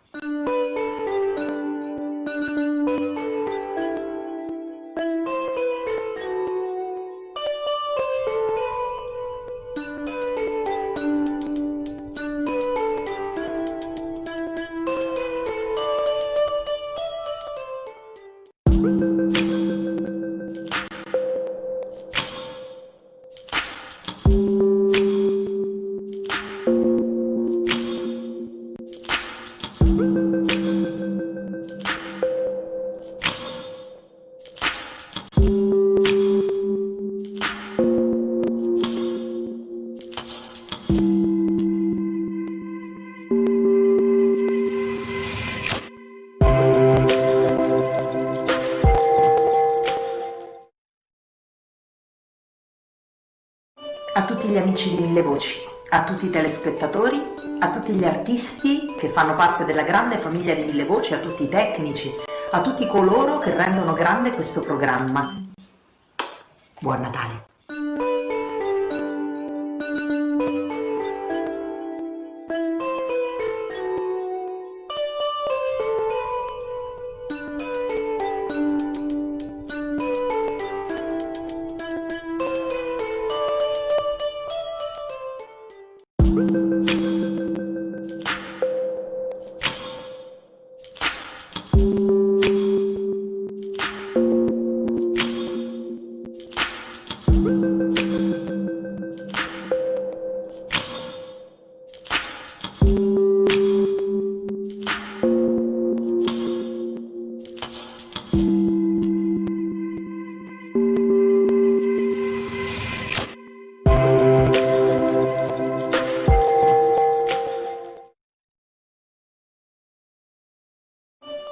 A tutti gli amici di Mille Voci, a tutti i telespettatori, a tutti gli artisti che fanno parte della grande famiglia di Mille Voci, a tutti i tecnici, a tutti coloro che rendono grande questo programma. Buon Natale!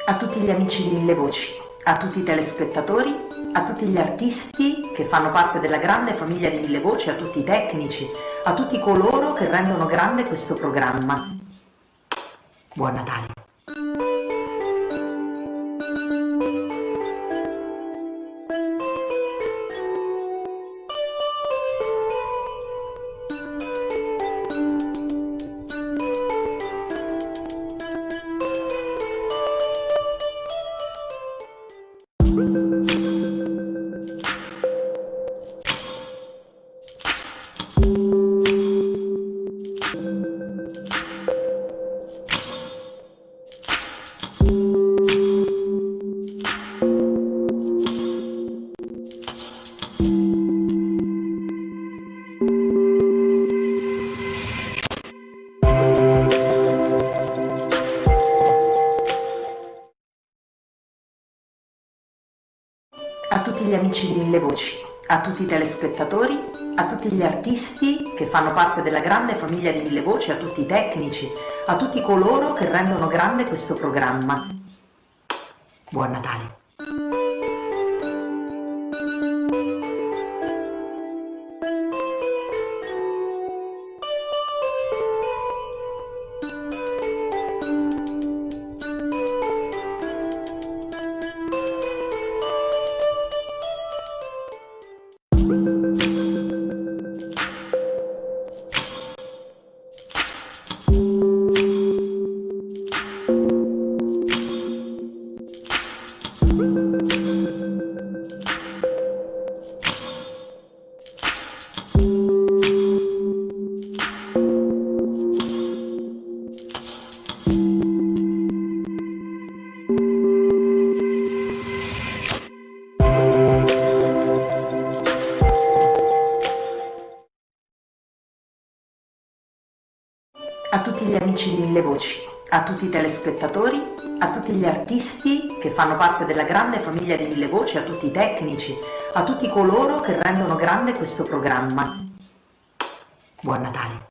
A tutti gli amici di Mille Voci, a tutti i telespettatori, a tutti gli artisti che fanno parte della grande famiglia di Mille Voci, a tutti i tecnici, a tutti coloro che rendono grande questo programma. Buon Natale! A tutti gli amici di Mille Voci, a tutti i telespettatori, a tutti gli artisti che fanno parte della grande famiglia di Mille Voci, a tutti i tecnici, a tutti coloro che rendono grande questo programma. Buon Natale! A tutti gli amici di Mille Voci, a tutti i telespettatori, a tutti gli artisti che fanno parte della grande famiglia di Mille Voci, a tutti i tecnici, a tutti coloro che rendono grande questo programma. Buon Natale!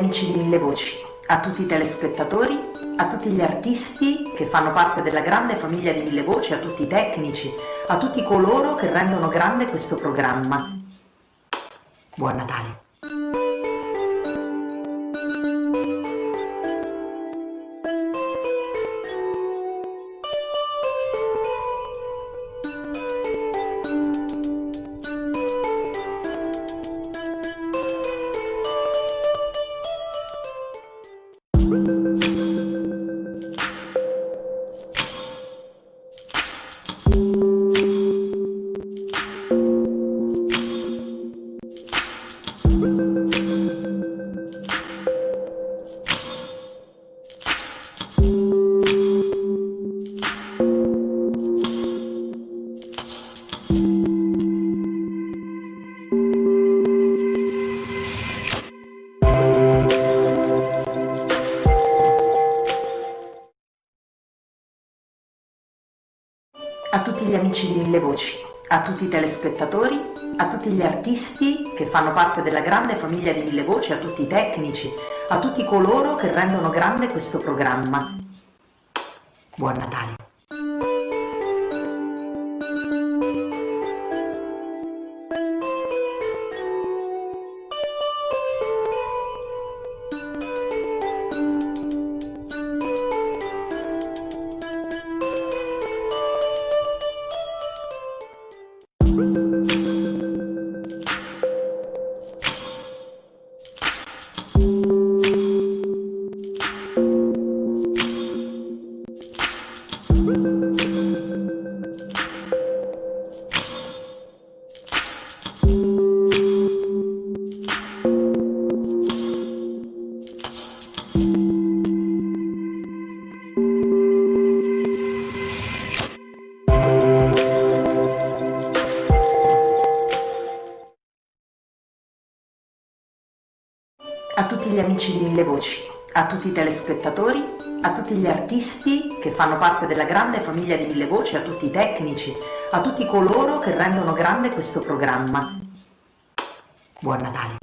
amici di Mille Voci, a tutti i telespettatori, a tutti gli artisti che fanno parte della grande famiglia di Mille Voci, a tutti i tecnici, a tutti coloro che rendono grande questo programma. Buon Natale! A tutti gli amici di Mille Voci, a tutti i telespettatori, a tutti gli artisti che fanno parte della grande famiglia di Mille Voci, a tutti i tecnici, a tutti coloro che rendono grande questo programma. Buon Natale! A tutti gli amici di Mille Voci, a tutti i telespettatori, a tutti gli artisti che fanno parte della grande famiglia di Mille Voci, a tutti i tecnici, a tutti coloro che rendono grande questo programma. Buon Natale!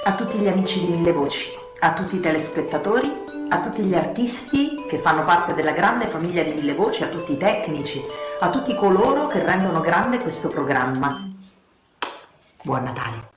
A tutti gli amici di Mille Voci, a tutti i telespettatori, a tutti gli artisti che fanno parte della grande famiglia di Mille Voci, a tutti i tecnici, a tutti coloro che rendono grande questo programma. Buon Natale!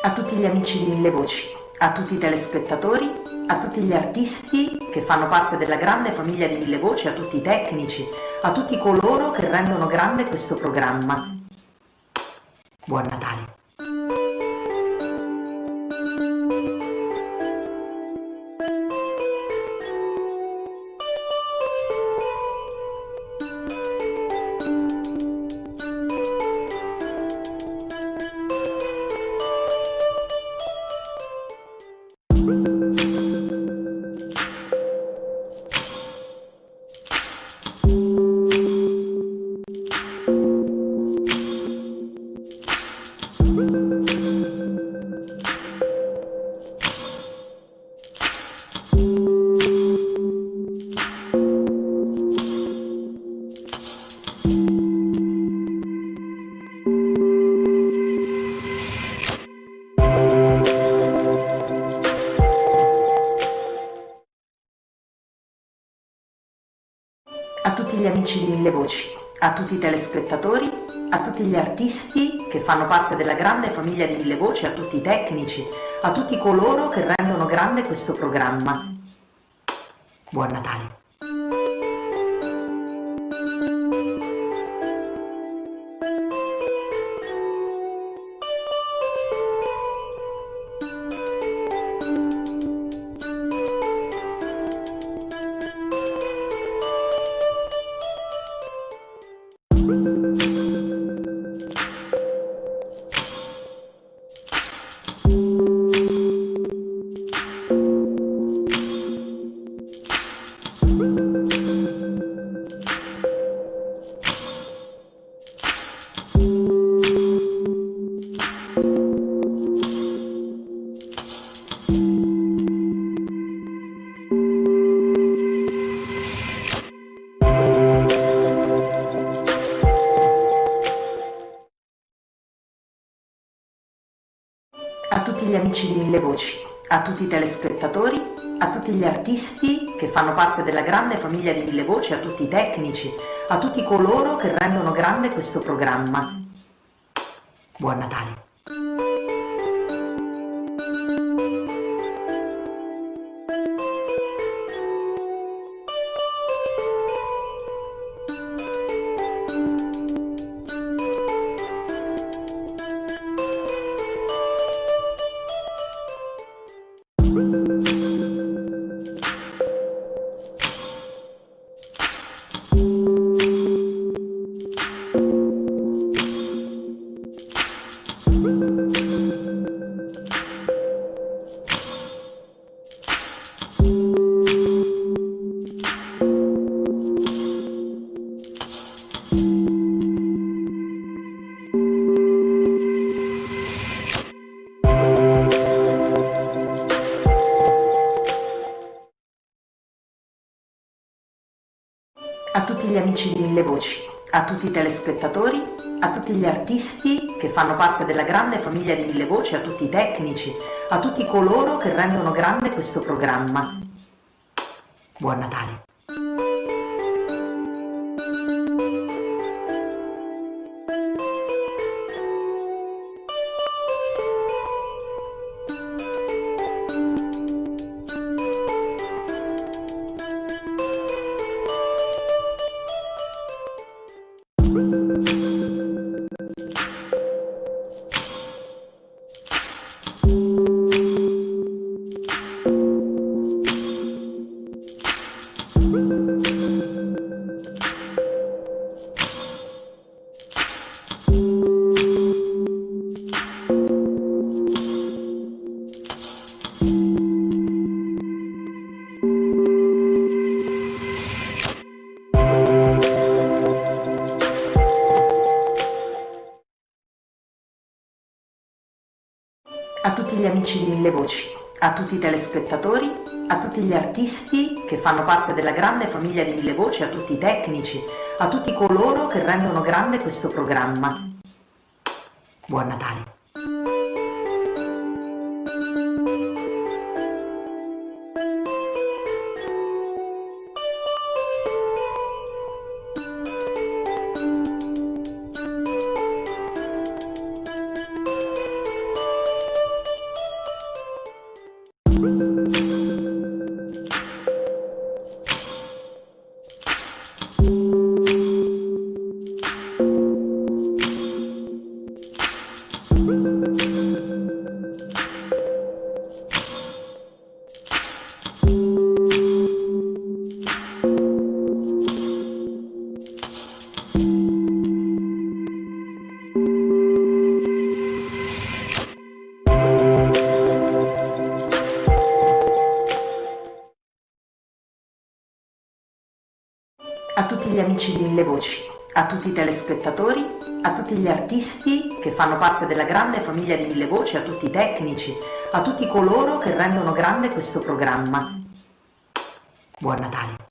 A tutti gli amici di Mille Voci, a tutti i telespettatori, a tutti gli artisti che fanno parte della grande famiglia di Mille Voci, a tutti i tecnici, a tutti coloro che rendono grande questo programma. Buon Natale! a tutti gli amici di Mille Voci, a tutti i telespettatori, a tutti gli artisti che fanno parte della grande famiglia di Mille Voci, a tutti i tecnici, a tutti coloro che rendono grande questo programma. Buon Natale! A tutti gli amici di Mille Voci, a tutti i telespettatori, a tutti gli artisti che fanno parte della grande famiglia di Mille Voci, a tutti i tecnici, a tutti coloro che rendono grande questo programma. Buon Natale! A tutti gli amici di Mille Voci, a tutti i telespettatori, a tutti gli artisti che fanno parte della grande famiglia di Mille Voci, a tutti i tecnici, a tutti coloro che rendono grande questo programma. Buon Natale! A tutti gli amici di Mille Voci, a tutti i telespettatori, a tutti gli artisti che fanno parte della grande famiglia di Mille Voci, a tutti i tecnici, a tutti coloro che rendono grande questo programma. Buon Natale! A tutti gli amici di Mille Voci, a tutti i telespettatori, a tutti gli artisti che fanno parte della grande famiglia di Mille Voci, a tutti i tecnici, a tutti coloro che rendono grande questo programma. Buon Natale!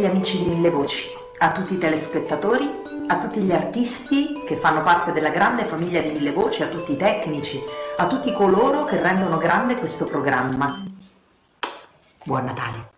gli amici di Mille Voci, a tutti i telespettatori, a tutti gli artisti che fanno parte della grande famiglia di Mille Voci, a tutti i tecnici, a tutti coloro che rendono grande questo programma. Buon Natale!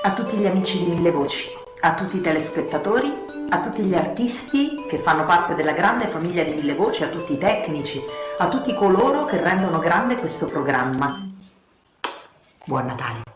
A tutti gli amici di Mille Voci, a tutti i telespettatori, a tutti gli artisti che fanno parte della grande famiglia di Mille Voci, a tutti i tecnici, a tutti coloro che rendono grande questo programma. Buon Natale!